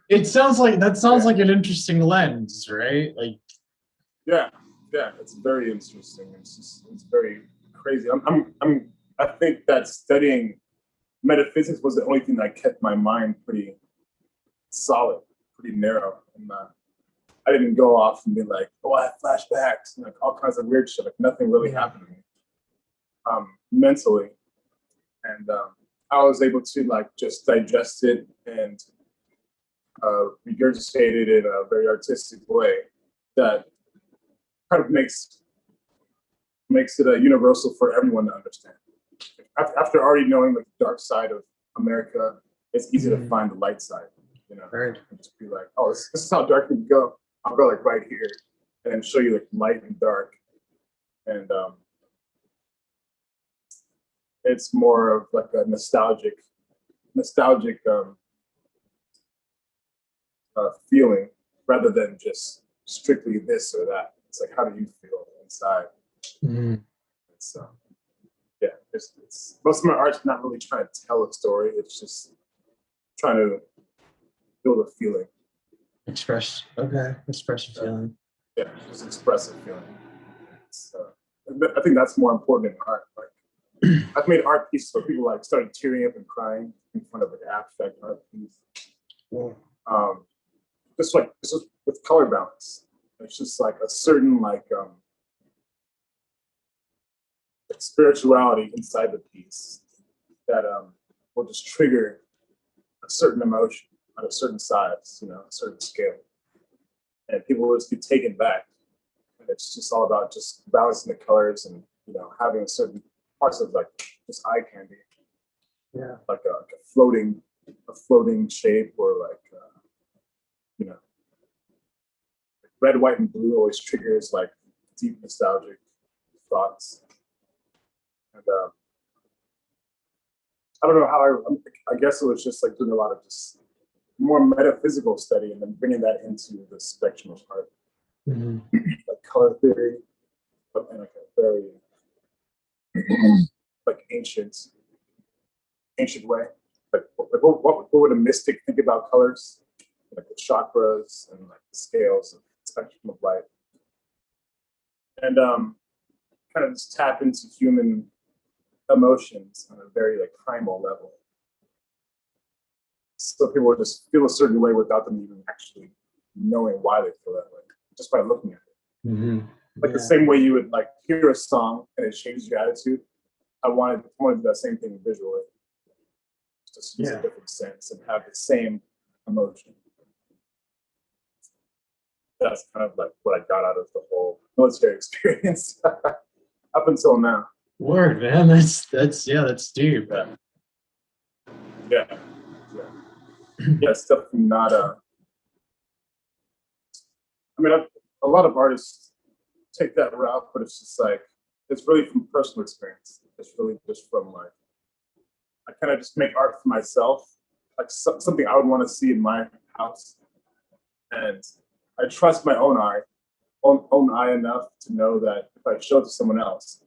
it sounds like that sounds like an interesting lens, right? Like
yeah, it's very interesting. It's very crazy. I think that studying metaphysics was the only thing that kept my mind pretty solid, pretty narrow, and I didn't go off and be like, oh, I have flashbacks and like all kinds of weird shit. Like nothing really happened to me mentally, and I was able to like just digest it and regurgitate it in a very artistic way that kind of makes it a universal for everyone to understand. After already knowing like the dark side of America, it's easy to find the light side, you know.
Right.
And just be like, oh, this is how dark it can go. I'll go like right here and then show you like light and dark. And it's more of like a nostalgic feeling rather than just strictly this or that. It's like, how do you feel inside?
mm-hmm.
So yeah, it's most of my art's not really trying to tell a story. It's just trying to build a feeling.
Express a feeling.
Yeah, just express a feeling. I think that's more important in art. Like I've made art pieces where people like started tearing up and crying in front of an abstract art piece.
Yeah.
Just with color balance. It's just like a certain like spirituality inside the piece that will just trigger a certain emotion on a certain size, you know, a certain scale, and people will just be taken back. And it's just all about just balancing the colors and, you know, having certain parts of like just eye candy, like a floating shape, or like you know, red, white, and blue always triggers like deep nostalgic thoughts. And I don't know how I guess it was just like doing a lot of just more metaphysical study and then bringing that into the spectrum of art, like color theory, but in like a very like ancient way. Like what would a mystic think about colors? Like the chakras and like the scales of the spectrum of light, and kind of just tap into human emotions on a very like primal level. So people would just feel a certain way without them even actually knowing why they feel that way, just by looking at it.
Mm-hmm.
Like the same way you would like hear a song and it changes your attitude. I wanted to do that same thing visually, just use a different sense and have the same emotion. That's kind of like what I got out of the whole military experience up until now.
Word, man, that's deep.
Yeah, it's definitely not I mean, a lot of artists take that route, but it's just like, it's really from personal experience. It's really just from like, I kind of just make art for myself, like something I would want to see in my house. And I trust my own eye enough to know that if I show it to someone else,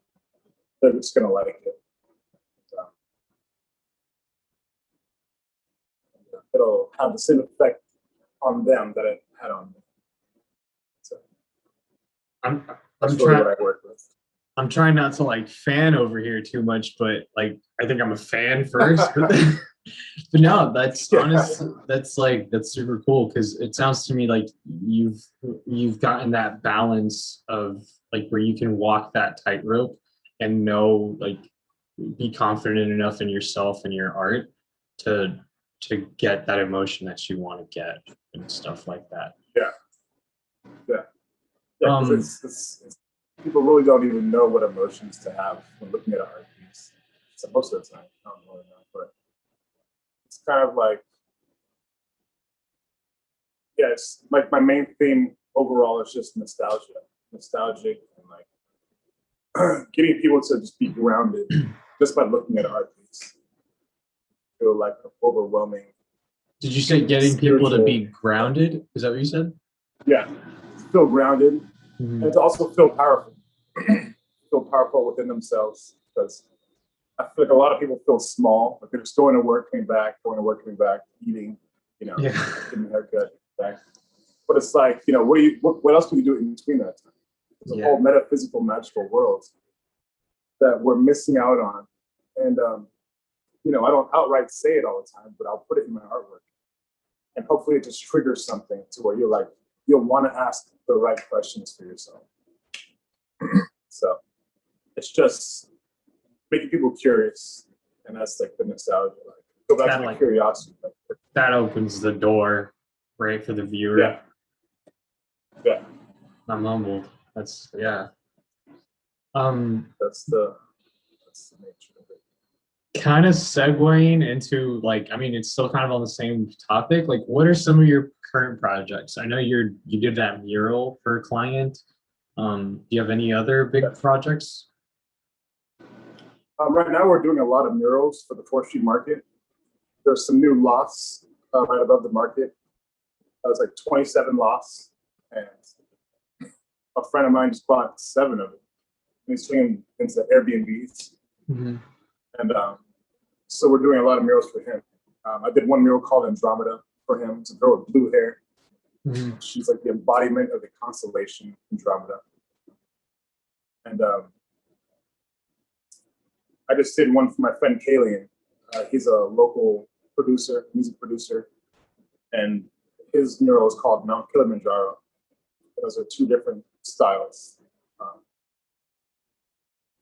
they're just gonna like it. It'll have the same effect on them that it had on me. So
I'm trying not to like fan over here too much, but like I think I'm a fan first. But no, that's
Yeah.
honest. That's super cool because it sounds to me like you've gotten that balance of like where you can walk that tightrope and know like be confident enough in yourself and your art to get that emotion that you want to get and stuff like that.
Yeah, yeah, yeah. Because it's people really don't even know what emotions to have when looking at an art piece. So most of the time, I don't really know, but it's kind of like, yeah, it's like my main theme overall is just nostalgic, and like getting people to just be grounded just by looking at an art piece. Feel like an overwhelming.
Did you say getting people to be grounded? Is that what you said?
Yeah, feel grounded, and to also feel powerful. Feel powerful within themselves, because I feel like a lot of people feel small. Like they're just going to work, coming back, going to work, coming back, eating,
Yeah.
getting a haircut, back. But it's like, what else can you do in between that time? There's a whole metaphysical, magical world that we're missing out on. And, I don't outright say it all the time, but I'll put it in my artwork. And hopefully it just triggers something to where you'll want to ask the right questions for yourself. So it's just making people curious. And that's like the nostalgia. Like, go back to the curiosity.
That opens the door, right, for the viewer.
Yeah. Yeah.
I'm humbled. That's yeah.
That's the nature of it.
Kind of segueing into like, I mean, it's still kind of on the same topic. Like, what are some of your current projects? I know you did that mural for a client. Do you have any other big projects?
Right now, we're doing a lot of murals for the 4th Street Market. There's some new lots right above the market. It's like 27 lots, and a friend of mine just bought 7 of them. And he's turning into Airbnbs.
Mm-hmm.
And so we're doing a lot of murals for him. I did one mural called Andromeda for him. It's a girl with blue hair.
Mm-hmm.
She's like the embodiment of the constellation Andromeda. And I just did one for my friend Kalian. He's a local producer, music producer, and his mural is called Mount Kilimanjaro. Those are 2 different styles.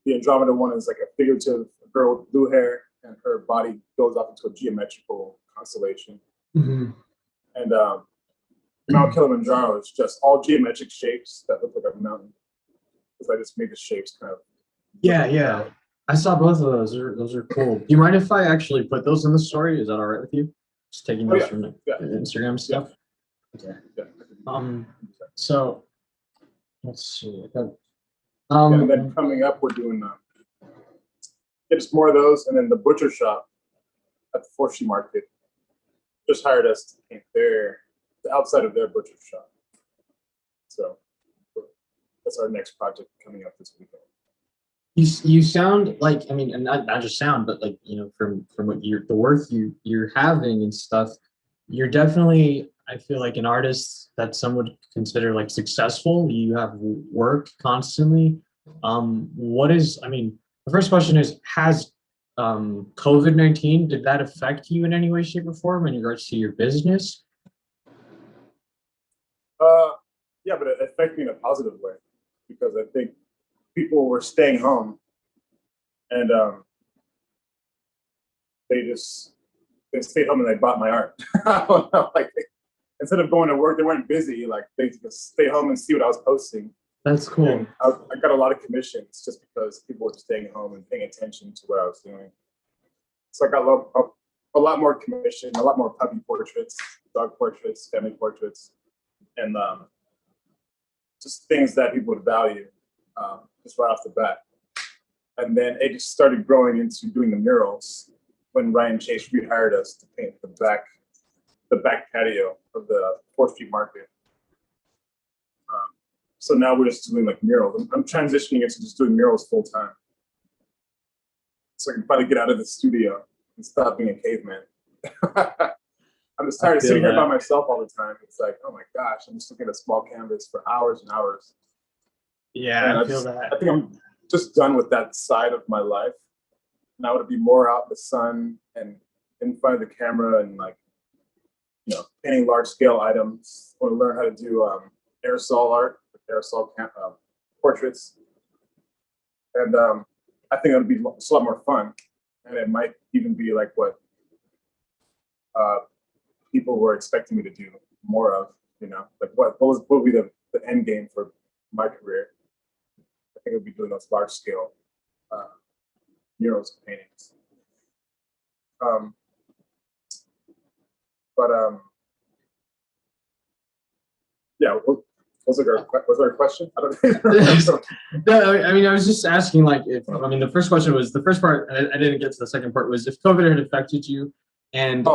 The Andromeda one is like a figurative girl with blue hair, and her body goes off into a geometrical constellation.
Mm-hmm.
And Mount Kilimanjaro is just all geometric shapes that look like a mountain. Because I just made the shapes kind of.
Yeah. I saw both of those. Those are cool. Do you mind if I actually put those in the story? Is that all right with you? Just taking those from the Instagram stuff. Okay.
Yeah.
So let's see.
And then coming up, we're doing just more of those, and then the butcher shop at the 4th Street Market just hired us to paint the outside of their butcher shop. So that's our next project coming up this weekend.
You sound like, I mean, and not just sound, but like, from what the work you're having and stuff, you're definitely, I feel like, an artist that some would consider like successful. You have work constantly. The first question is, has COVID-19, did that affect you in any way, shape, or form in regards to your business?
Yeah, but it affected me in a positive way, because I think people were staying home, and they stayed home and they bought my art. I don't know, like instead of going to work, they weren't busy. Like they just stay home and see what I was posting.
That's cool.
And I got a lot of commissions just because people were staying home and paying attention to what I was doing. So I got a lot more commission, a lot more puppy portraits, dog portraits, family portraits, and just things that people would value just right off the bat. And then it just started growing into doing the murals when Ryan Chase rehired us to paint the back patio of the 4th Street Market. So now we're just doing like murals. I'm transitioning into just doing murals full time, so I can finally get out of the studio and stop being a caveman. I'm just tired of sitting here by myself all the time. It's like, oh my gosh, I'm just looking at a small canvas for hours and hours.
Yeah,
and
I feel that.
I think I'm just done with that side of my life. And I want to be more out in the sun and in front of the camera and like, painting large scale items. I want to learn how to do aerosol art, portraits. And I think it'll be a lot more fun. And it might even be like what people were expecting me to do more of, like what would be the end game for my career. I think I'll be doing those large scale murals and paintings. Yeah, was there a question? I don't know.
No, I mean, I was just asking, like, the first question was, the first part, and I didn't get to the second part, was if COVID had affected you, and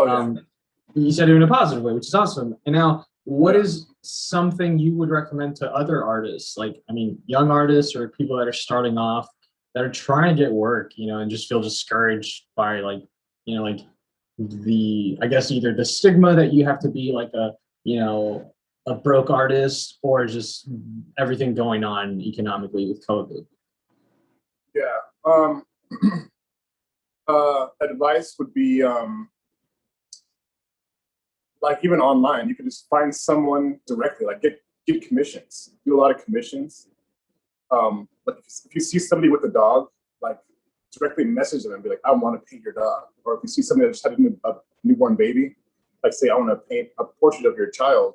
you said it in a positive way, which is awesome. And now, what is something you would recommend to other artists, like, young artists or people that are starting off, that are trying to get work, and just feel discouraged by, like, I guess either the stigma that you have to be like a broke artist, or just everything going on economically with COVID?
Yeah. Advice would be like, even online, you could just find someone directly, like get commissions, do a lot of commissions. Like if you see somebody with a dog, like directly message them and be like, I want to paint your dog. Or if you see somebody that just had a newborn baby, like say, I want to paint a portrait of your child.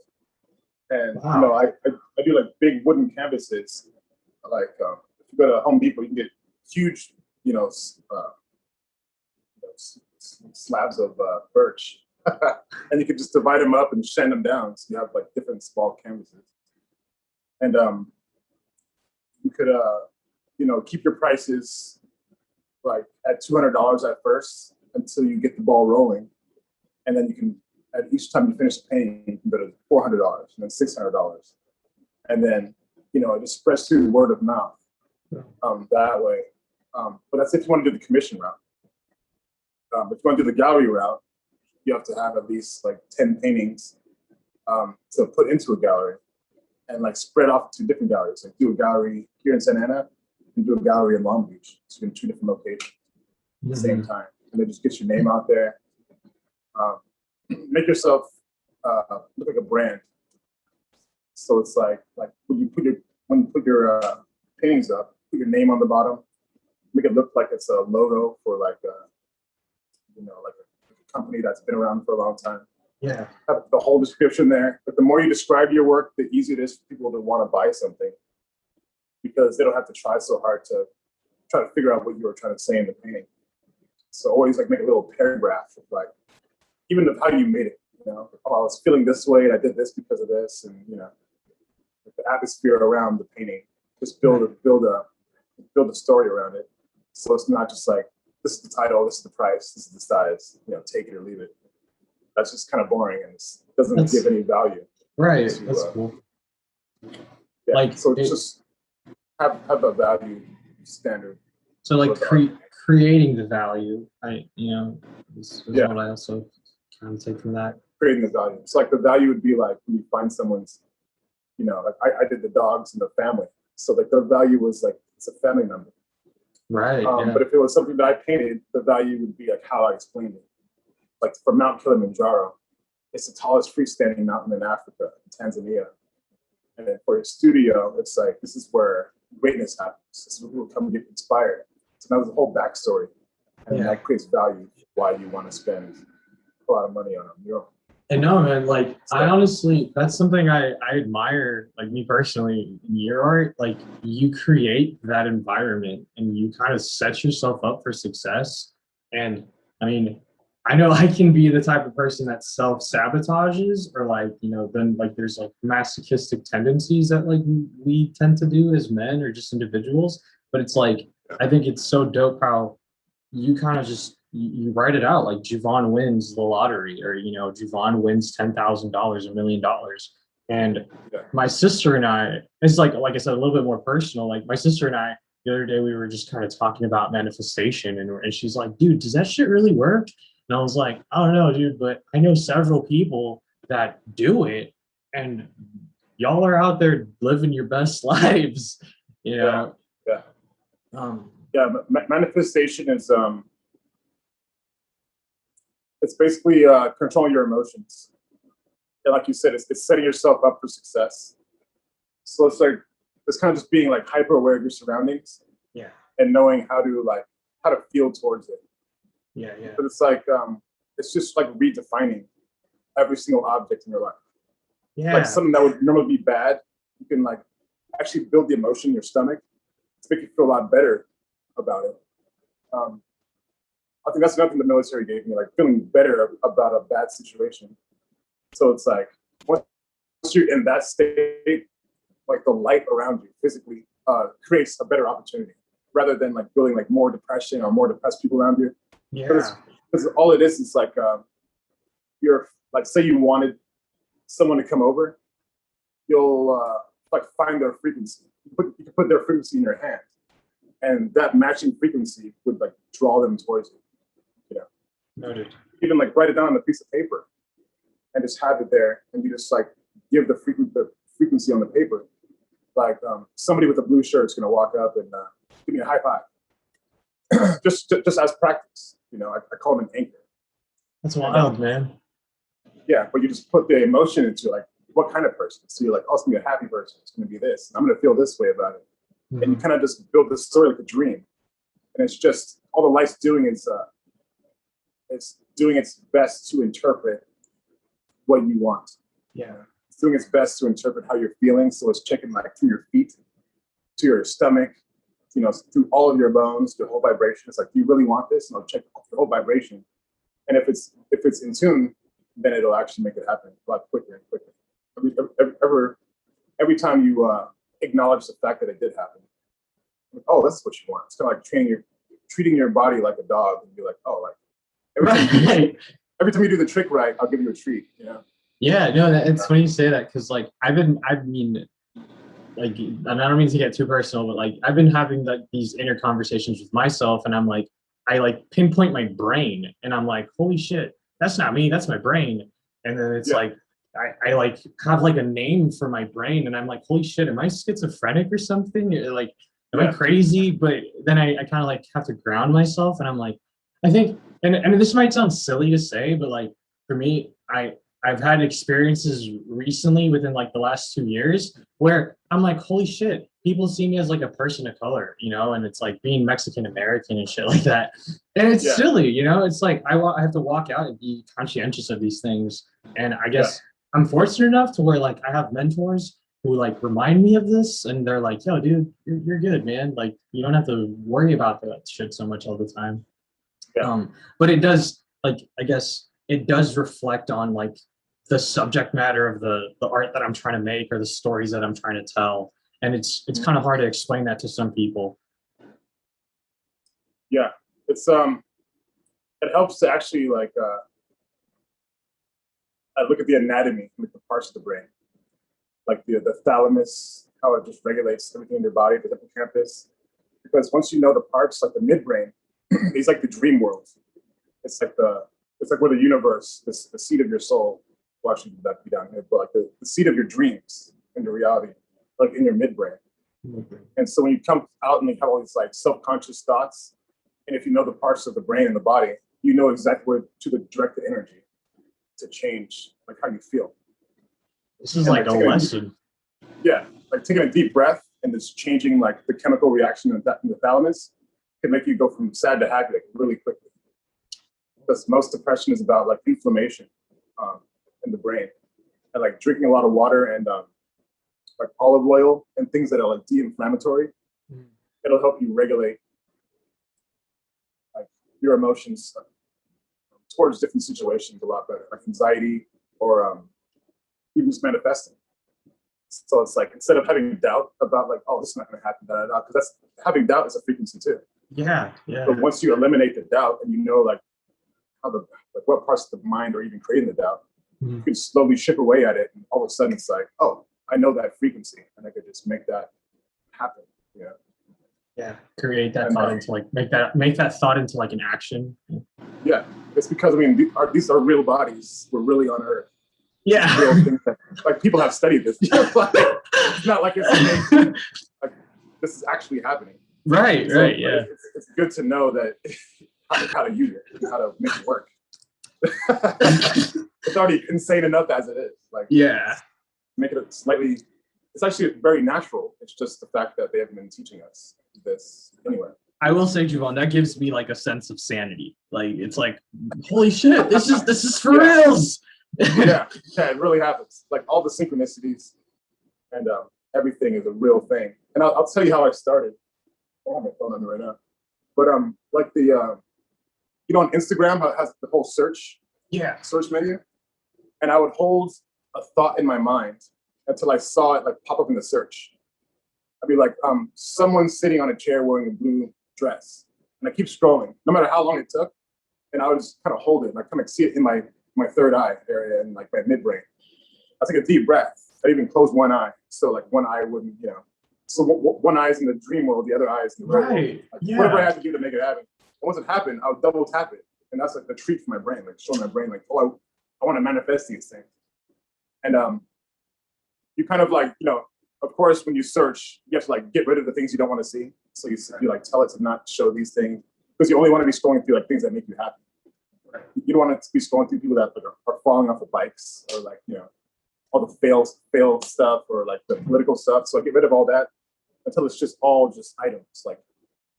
And I do like big wooden canvases. Like if you go to Home Depot, you can get huge, slabs of birch, and you can just divide them up and sand them down, so you have like different small canvases. And you could keep your prices like at $200 at first until you get the ball rolling, and then you can, at each time you finish the painting, you can go to $400 and then $600, and then it just spreads through word of mouth that way. But that's if you want to do the commission route. If you want to do the gallery route, you have to have at least like 10 paintings to put into a gallery, and like spread off to different galleries. Like do a gallery here in Santa Ana and do a gallery in Long Beach. So you're in 2 different locations at the same time, and then just get your name out there. Make yourself look like a brand. So it's like when you put your paintings up, put your name on the bottom, make it look like it's a logo for like a company that's been around for a long time.
Yeah.
Have the whole description there. But the more you describe your work, the easier it is for people to want to buy something, because they don't have to try so hard to try to figure out what you were trying to say in the painting. So always like make a little paragraph of like, even of how you made it. Oh, I was feeling this way, and I did this because of this, and the atmosphere around the painting. Just build a story around it. So it's not just like, this is the title, this is the price, this is the size. Take it or leave it. That's just kind of boring, and it doesn't give any value.
Right. That's cool.
Yeah.
Like,
so just have a value standard.
So like creating the value, is what I also kind of take from that.
Creating the value. It's like the value would be like when you find someone's, like I did the dogs and the family. So like the value was like, it's a family member.
Right.
But if it was something that I painted, the value would be like how I explained it. Like for Mount Kilimanjaro, it's the tallest freestanding mountain in Africa, Tanzania. And then for your studio, it's like, this is where greatness happens. This is where people come and get inspired. So that was the whole backstory. And that creates value, why you want to spend a lot of money on a mural.
And no, man, like, I honestly, that's something I admire, like me personally, in your art. Like, you create that environment and you kind of set yourself up for success. And I know I can be the type of person that self-sabotages, or like, then like there's like masochistic tendencies that like we tend to do as men or just individuals. But it's like, I think it's so dope how you kind of just, you write it out, like Jouvon wins the lottery, or Jouvon wins $10,000, $1 million. And my sister and I, it's like I said, a little bit more personal. Like my sister and I, the other day, we were just kind of talking about manifestation, and she's like, dude, does that shit really work? And I was like, I don't know, dude, but I know several people that do it, and y'all are out there living your best lives,
Manifestation is It's basically controlling your emotions. And like you said, it's setting yourself up for success. So it's like it's kind of just being like hyper aware of your surroundings.
Yeah.
And knowing how to feel towards it.
Yeah, yeah.
But it's just like redefining every single object in your life.
Yeah.
Like something that would normally be bad, you can like actually build the emotion in your stomach to make you feel a lot better about it. I think that's nothing the military gave me, like feeling better about a bad situation. So it's like once you're in that state, like the light around you physically creates a better opportunity rather than like building like more depression or more depressed people around you.
Yeah.
Because all it is like you're like, say you wanted someone to come over, you'll like find their frequency. You can put their frequency in your hand, and that matching frequency would like draw them towards you. You know.
Noted.
Even like write it down on a piece of paper, and just have it there, and you just like give the frequency on the paper. Like somebody with a blue shirt is gonna walk up and give me a high five, just as practice. You know, I call them an anchor.
That's wild, man.
Yeah, but you just put the emotion into like what kind of person. So you're like, oh, it's gonna be a happy person. It's gonna be this. I'm gonna feel this way about it. Mm-hmm. And you kind of just build this story like a dream. And it's just all the life's doing is it's doing its best to interpret what you want.
Yeah.
It's doing its best to interpret how you're feeling. So it's checking like through your feet, to your stomach, you know, through all of your bones, your whole vibration. It's like, do you really want this? And I'll check your whole vibration. And if it's in tune, then it'll actually make it happen a lot quicker and quicker. Every time you acknowledge the fact that it did happen, like, oh, that's what you want. It's kind of like treating your body like a dog, and be like, oh, like every time you do the trick right, I'll give you a treat. You know?
Yeah, no, it's funny you say that because like I mean, like, and I don't mean to get too personal, but like I've been having like these inner conversations with myself, and I'm like, I like pinpoint my brain, and I'm like, holy shit, that's not me, that's my brain. And then it's like I like have like a name for my brain, and I'm like, holy shit, am I schizophrenic or something? Like, am I crazy? But then I kind of like have to ground myself, and I'm like, I think, and I mean, this might sound silly to say, but like for me, I've had experiences recently within like the last 2 years where I'm like, holy shit, people see me as like a person of color, you know, and it's like being Mexican American and shit like that. And it's silly, you know, it's like I have to walk out and be conscientious of these things. And I guess I'm fortunate enough to where like I have mentors who like remind me of this, and they're like, yo, dude, you're good, man. Like, you don't have to worry about that shit so much all the time. Yeah. But it does, like, I guess it does reflect on like the subject matter of the art that I'm trying to make or the stories that I'm trying to tell. And it's kind of hard to explain that to some people.
Yeah, it's it helps to actually like look at the anatomy, like the parts of the brain, like the thalamus, how it just regulates everything in your body, the hippocampus. Because once you know the parts, like the midbrain, it's like the dream world. It's like where the universe, the seat of your soul. Well, actually, that be down here, but like the seat of your dreams and your reality, like in your midbrain. Mm-hmm. And so when you come out and you have all these like self-conscious thoughts, and if you know the parts of the brain and the body, you know exactly where to direct the energy to change like how you feel.
This is like a lesson.
Like taking a deep breath and just changing like the chemical reaction in the thalamus can make you go from sad to happy like really quickly. Because most depression is about like inflammation in the brain, and like drinking a lot of water and like olive oil and things that are like de-inflammatory. It'll help you regulate like your emotions towards different situations a lot better, like anxiety or even just manifesting. So it's like instead of having doubt about like, oh, this is not going to happen, because that's having doubt is a frequency too.
Yeah.
But once you eliminate the doubt and you know like how what parts of the mind are even creating the doubt, you can slowly chip away at it, and all of a sudden it's like, oh, I know that frequency, and I could just make that happen.
Yeah. Create that thought into like make that thought into like an action.
Yeah, it's because I mean these are real bodies. We're really on Earth.
Yeah.
Real things that, like people have studied this. Like, it's not like it's like this is actually happening.
Right.
So,
right. Yeah.
It's good to know that how to use it, how to make it work. It's already insane enough as it is. Like,
Yeah.
make it slightly. It's actually very natural. It's just the fact that they haven't been teaching us this anywhere.
I will say, Jouvon, that gives me like a sense of sanity. Like it's like, holy shit, this is for reals.
Yeah, it really happens. Like all the synchronicities and everything is a real thing. And I'll tell you how I started. I don't have my phone on me right now, but like the on Instagram how it has the whole search menu, and I would hold a thought in my mind until I saw it like pop up in the search. I'd be like, someone sitting on a chair wearing a blue dress, and I keep scrolling, no matter how long it took, and I would just kind of hold it, and I kind of see it in my third eye area and like my midbrain. I take a deep breath. I even close one eye, so like one eye wouldn't, So one eye is in the dream world, the other eye is in the real world. Like, whatever I had to do to make it happen. And once it happened, I would double tap it, and that's like the treat for my brain, like showing my brain like, oh, I want to manifest these things. And you kind of like, of course, when you search, you have to like get rid of the things you don't want to see. So you like tell it to not show these things because you only want to be scrolling through like things that make you happy. Right? You don't want to be scrolling through people that like are falling off of bikes or like all the failed stuff or like the political stuff. So I get rid of all that until it's just all just items like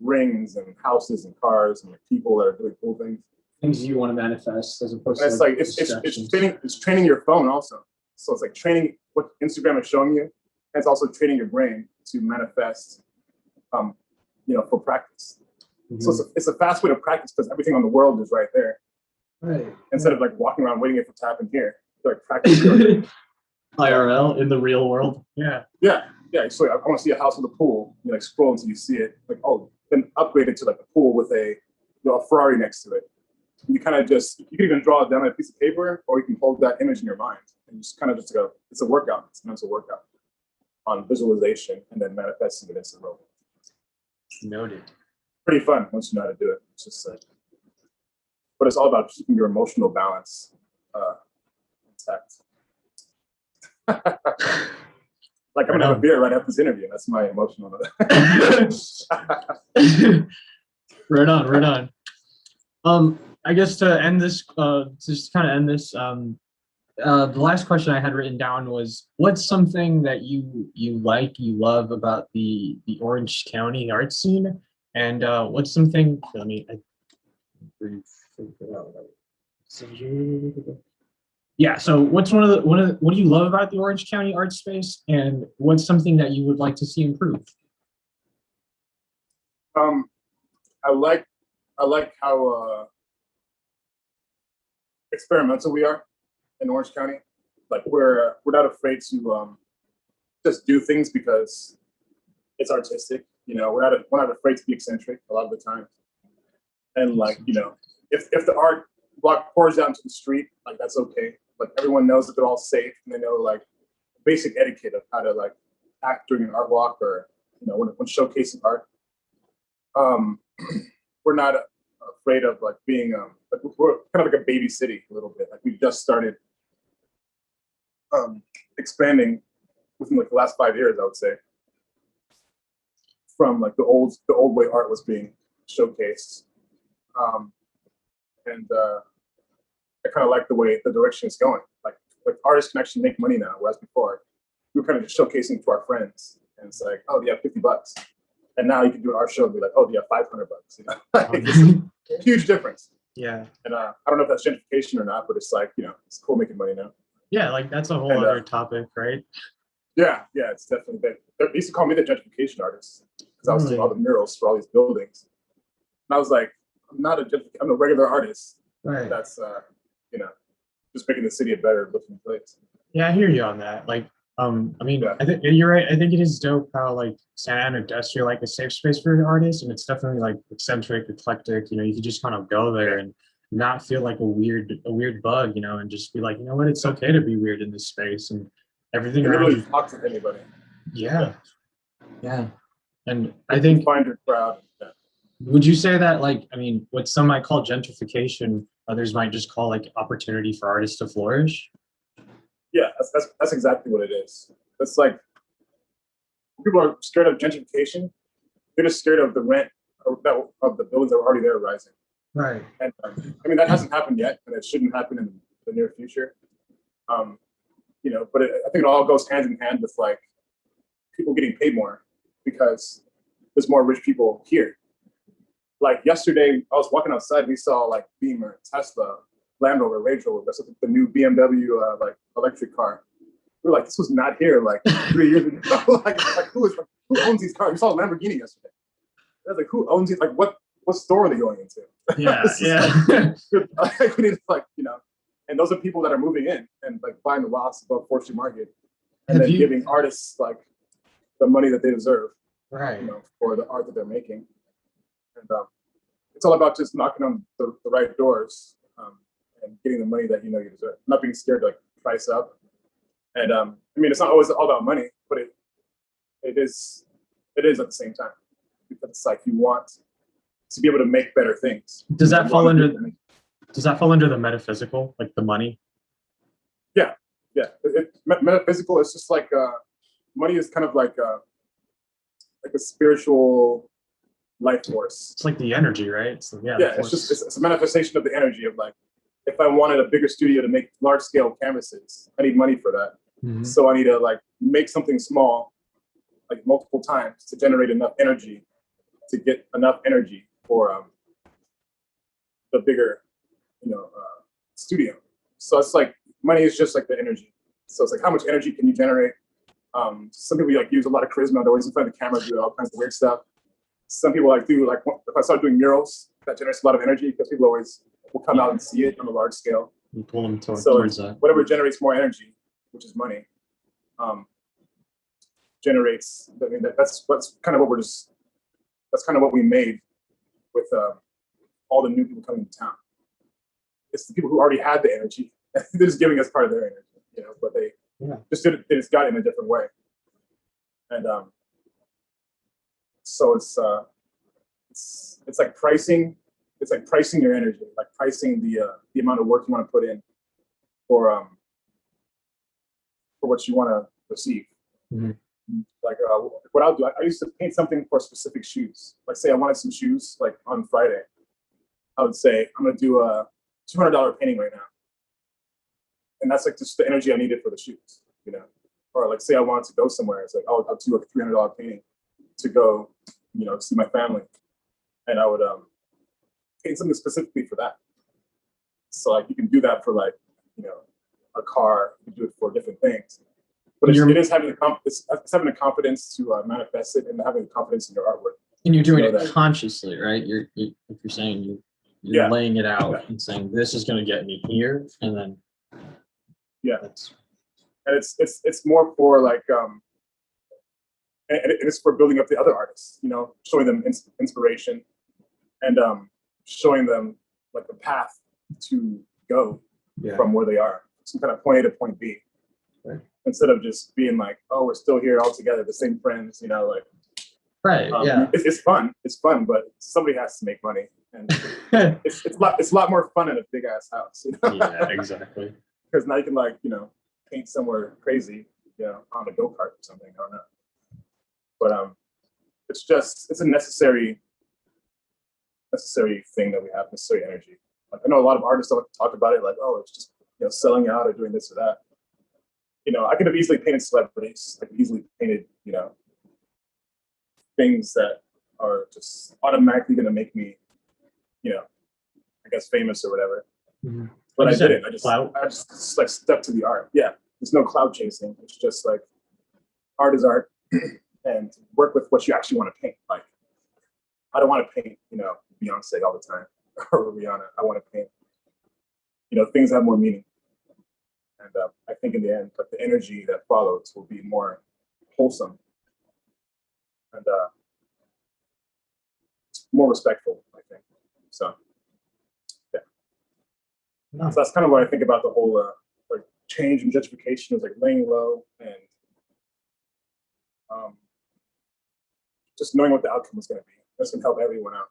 rings and houses and cars and like people that are doing cool things.
Things you want to manifest as opposed
to like it's training your phone also. So it's like training what Instagram is showing you, and it's also training your brain to manifest, for practice. Mm-hmm. So it's a fast way to practice because everything on the world is right there.
Right.
Instead of like walking around waiting for it to happen here, like practice.
IRL in the real world. Yeah.
Yeah. So I want to see a house with a pool. You like scroll until you see it. Like, oh, then upgrade it to like a pool with a Ferrari next to it. And you kind of you can even draw it down on a piece of paper, or you can hold that image in your mind and just kind of just go. It's a workout. It's a mental workout on visualization and then manifesting it into the real world.
Noted.
Pretty fun once you know how to do it. It's just but it's all about keeping your emotional balance intact. Like I'm gonna have a beer right after this interview. That's my emotional.
Right on. I guess to end this, the last question I had written down was, what's something that you love about the Orange County art scene, and what's something? Yeah. So what do you love about the Orange County art space, and what's something that you would like to see improved?
I like how experimental we are in Orange County. Like we're not afraid to just do things because it's artistic. We're not afraid to be eccentric a lot of the time. And like if the art block pours out into the street, like that's okay. Like everyone knows that they're all safe and they know like basic etiquette of how to like act during an art walk or when showcasing art. We're not afraid of like being like we're kind of like a baby city a little bit. Like we just started expanding within like the last 5 years, I would say, from like the old way art was being showcased. And I kind of like the direction it's going. Like artists can actually make money now, whereas before we were kind of just showcasing to our friends, and it's like, oh, do you have $50? And now you can do an art show and be like, oh, do you have $500? Like, it's a huge difference.
Yeah.
And I don't know if that's gentrification or not, but it's like it's cool making money now.
Yeah, like that's a whole other topic, right?
Yeah, it's definitely been. They used to call me the gentrification artist because I was doing all the murals for all these buildings. And I was like, I'm a regular artist.
Right.
That's just making the city a better looking place.
Yeah, I hear you on that. Like, I think you're right. I think it is dope how like Santa Ana does feel like a safe space for artists, and it's definitely like eccentric, eclectic. You can just kind of go there and not feel like a weird bug, and just be like, you know what, it's okay to be weird in this space, and everything around
really
you.
Talk to anybody.
Yeah. And I
think
think
find your crowd. Yeah.
Would you say that what some might call gentrification, others might just call like opportunity for artists to flourish?
Yeah, that's exactly what it is. It's like people are scared of gentrification. They're just scared of the rent of the buildings that were already there rising.
Right.
And I mean, that hasn't happened yet, and it shouldn't happen in the near future. Um, but I think it all goes hand in hand with like people getting paid more because there's more rich people here. Like yesterday, I was walking outside, we saw like Beamer, Tesla, Land Rover, Range Rover. That's the new BMW like electric car. We were like, this was not here like 3 years ago. like who owns these cars? We saw a Lamborghini yesterday. I was like, who owns it? Like what store are they going into?
Yeah, yeah.
Like, we need to and those are people that are moving in and like buying the lots above 4th Street Market and then giving artists like the money that they deserve,
right?
For the art that they're making. And it's all about just knocking on the right doors and getting the money that you deserve. Not being scared to like price up. And I mean, it's not always all about money, but it is at the same time, because it's like you want to be able to make better things.
Does that fall under the metaphysical, like the money?
Yeah. Metaphysical is just like money is kind of like a spiritual life force.
It's like the energy, right? So, yeah.
It's a manifestation of the energy of like, if I wanted a bigger studio to make large scale canvases, I need money for that.
Mm-hmm.
So I need to like make something small, like multiple times to generate enough energy to get enough energy for the bigger, studio. So it's like money is just like the energy. So it's like how much energy can you generate? Some people like use a lot of charisma. They're always in front of the camera, do all kinds of weird stuff. Some people like do like if I start doing murals, that generates a lot of energy because people always will come out and see it on a large scale.
You pull them towards that.
Whatever generates more energy, which is money, generates. I mean, that's kind of that's kind of what we made with all the new people coming to town. It's the people who already had the energy. They're just giving us part of their energy, but they they just got it in a different way. And so it's like pricing. It's like pricing your energy, like pricing the amount of work you want to put in for what you want to receive.
Mm-hmm.
Like what I'll do, I used to paint something for specific shoes. Like say I wanted some shoes, like on Friday, I would say I'm gonna do a $200 painting right now, and that's like just the energy I needed for the shoes, Or like say I wanted to go somewhere, it's like I'll do like a $300 painting to go, see my family, and I would paint something specifically for that. So like you can do that for like a car, you can do it for different things. But it is having it's having the confidence to manifest it and having the confidence in your artwork.
And you're doing it consciously, right? You're saying you're laying it out and saying this is going to get me here, and then
and it's more for like and it's for building up the other artists, showing them inspiration and showing them like a path to go from where they are, some kind of point A to point B.
Right.
Instead of just being like, oh, we're still here all together, the same friends, like.
Right.
It's fun. It's fun, but somebody has to make money, and it's a lot more fun in a big ass house.
Yeah, exactly.
Because now you can like paint somewhere crazy, on a go-kart or something. I don't know, but it's a necessary thing that we have, necessary energy. Like I know a lot of artists don't talk about it, like, oh, it's just selling out or doing this or that. I could have easily painted celebrities. I could easily painted, things that are just automatically going to make me, I guess famous or whatever.
Mm-hmm.
But I didn't. I just like stuck to the art. Yeah, there's no cloud chasing. It's just like art is art, and work with what you actually want to paint. Like I don't want to paint, Beyonce all the time or Rihanna. I want to paint, things that have more meaning. And I think in the end, like the energy that follows will be more wholesome and more respectful, I think. So, yeah. Nice. So that's kind of what I think about the whole like change and gentrification is like laying low and just knowing what the outcome is going to be. That's going to help everyone out.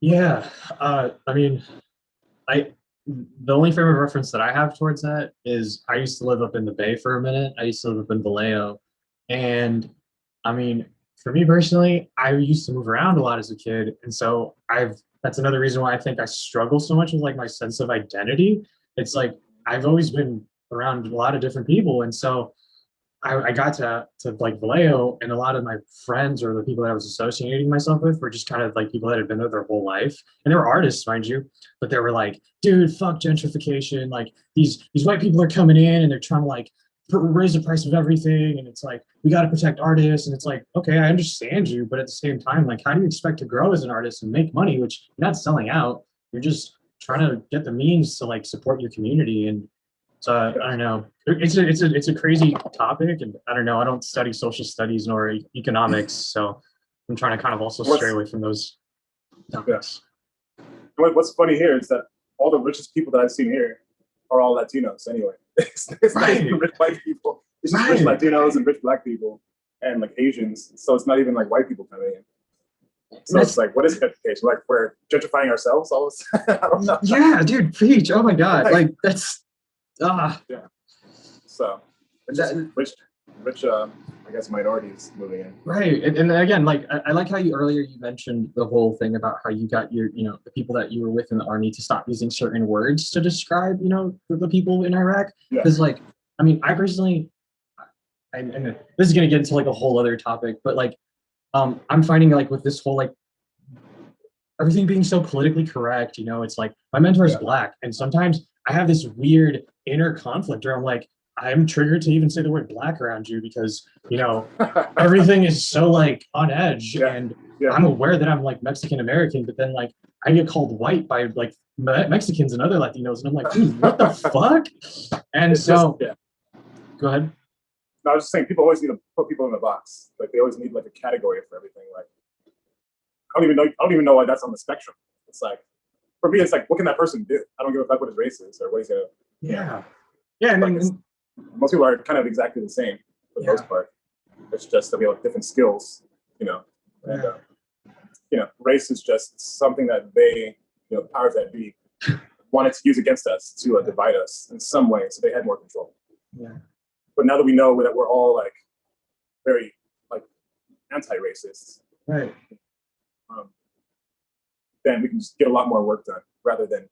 Yeah. I mean, the only frame of reference that I have towards that is I used to live up in the Bay for a minute. I used to live up in Vallejo. And I mean, for me personally, I used to move around a lot as a kid. And so I've
that's another reason why I think I struggle so much with like my sense of identity. It's like I've always been around a lot of different people, and so I got to like Vallejo, and a lot of my friends or the people that I was associating myself with were just kind of like people that had been there their whole life, and they were artists, mind you, but they were like, dude, fuck gentrification, like these white people are coming in and they're trying to like raise the price of everything, and it's like we got to protect artists, and it's like, okay, I understand you, but at the same time, like how do you expect to grow as an artist and make money, which you're not selling out, you're just trying to get the means to like support your community. And so I don't know. It's a crazy topic, and I don't know. I don't study social studies nor economics, so I'm trying to kind of also stray away from those topics.
What's funny here is that all the richest people that I've seen here are all Latinos anyway. It's not even rich white people. It's just rich Latinos and rich black people and like Asians. So it's not even like white people coming in. So it's like, what is gentrification? Like we're gentrifying ourselves all of a sudden? I don't know.
Yeah, dude, preach. Oh my God. Like that's
yeah. So it's just rich I guess minorities moving in.
Right. And again, like I like how you mentioned the whole thing about how you got your, the people that you were with in the army to stop using certain words to describe, the people in Iraq. Because like, I mean, I personally, and this is gonna get into like a whole other topic, but like I'm finding like with this whole like everything being so politically correct, it's like my mentor is black, and sometimes I have this weird inner conflict where I'm like, I'm triggered to even say the word black around you because, everything is so like on edge, and I'm aware that I'm like Mexican American, but then like I get called white by like Mexicans and other Latinos, and I'm like, dude, what the fuck? And it's so, go ahead.
No, I was just saying, people always need to put people in a box. Like they always need like a category for everything. Like I don't even know why that's on the spectrum. It's like, for me, it's like, what can that person do? I don't give a fuck what his race is or what he's gonna.
Yeah. And
like most people are kind of exactly the same for the most part. It's just that we have different skills, and race is just something that they, powers that be, wanted to use against us to divide us in some way, so they had more control.
Yeah.
But now that we know that we're all like very like anti-racist,
right?
Then we can just get a lot more work done rather than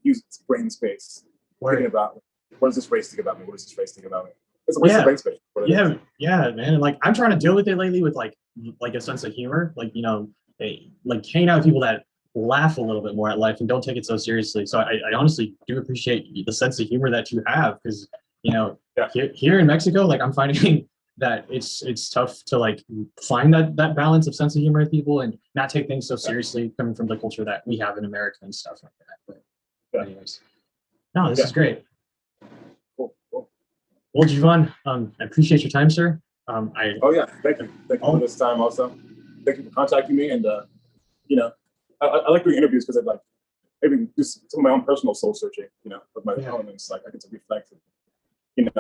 use brain space thinking about what does this race think about me? What does this race think about me? It's a waste of brain space.
Yeah, man. And like I'm trying to deal with it lately with like a sense of humor, like like hanging out with people that laugh a little bit more at life and don't take it so seriously. So I honestly do appreciate the sense of humor that you have, because here in Mexico, like I'm finding that it's tough to like find that balance of sense of humor with people and not take things so seriously coming from the culture that we have in America and stuff like that. But anyways, no, this is great.
Cool.
Well, Jouvon, I appreciate your time, sir.
Thank you for this time also. Thank you for contacting me, and I like doing interviews because I like maybe do some of my own personal soul searching, of my elements. Like I get to reflect, and,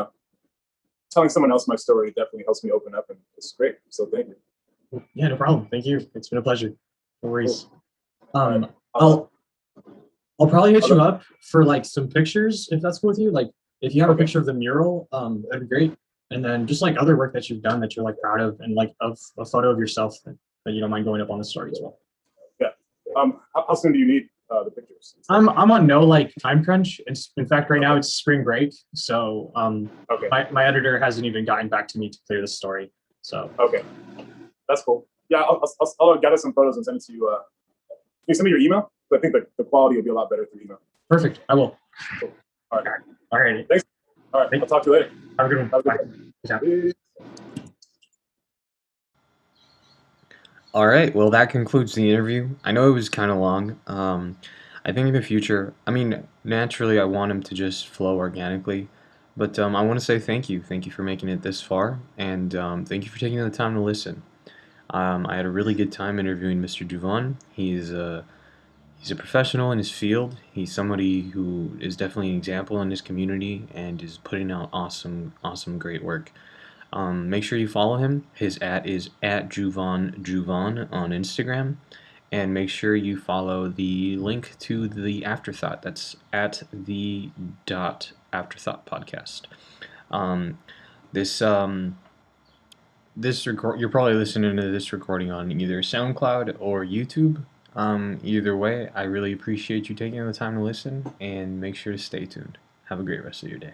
telling someone else my story definitely helps me open up, and it's great. So thank you.
Yeah, no problem. Thank you. It's been a pleasure. No worries.
Cool.
I'll probably hit you up for like some pictures if that's cool with you. Like if you have a picture of the mural, that'd be great. And then just like other work that you've done that you're like proud of, and like of a photo of yourself that you don't mind going up on the story as well.
Yeah. How soon do you need the pictures?
I'm on no like time crunch. In fact, right now it's spring break, so my editor hasn't even gotten back to me to clear the story. So
that's cool. Yeah, I'll gather some photos and send it to you. Can you send me your email? I think the quality will be a lot better through email.
Perfect. I will.
Cool. All
right.
Thanks. All right. I'll talk to you later.
Have a good one. Bye.
All right, well, that concludes the interview. I know it was kind of long. I think in the future, I mean, naturally, I want him to just flow organically, but I want to say thank you. Thank you for making it this far, and thank you for taking the time to listen. I had a really good time interviewing Mr. Jouvon. He's a professional in his field. He's somebody who is definitely an example in his community and is putting out awesome, great work. Make sure you follow him. His is @JouvonJouvon on Instagram, and make sure you follow the link to the Afterthought. That's @the.afterthought podcast. You're probably listening to this recording on either SoundCloud or YouTube. Either way, I really appreciate you taking the time to listen, and make sure to stay tuned. Have a great rest of your day.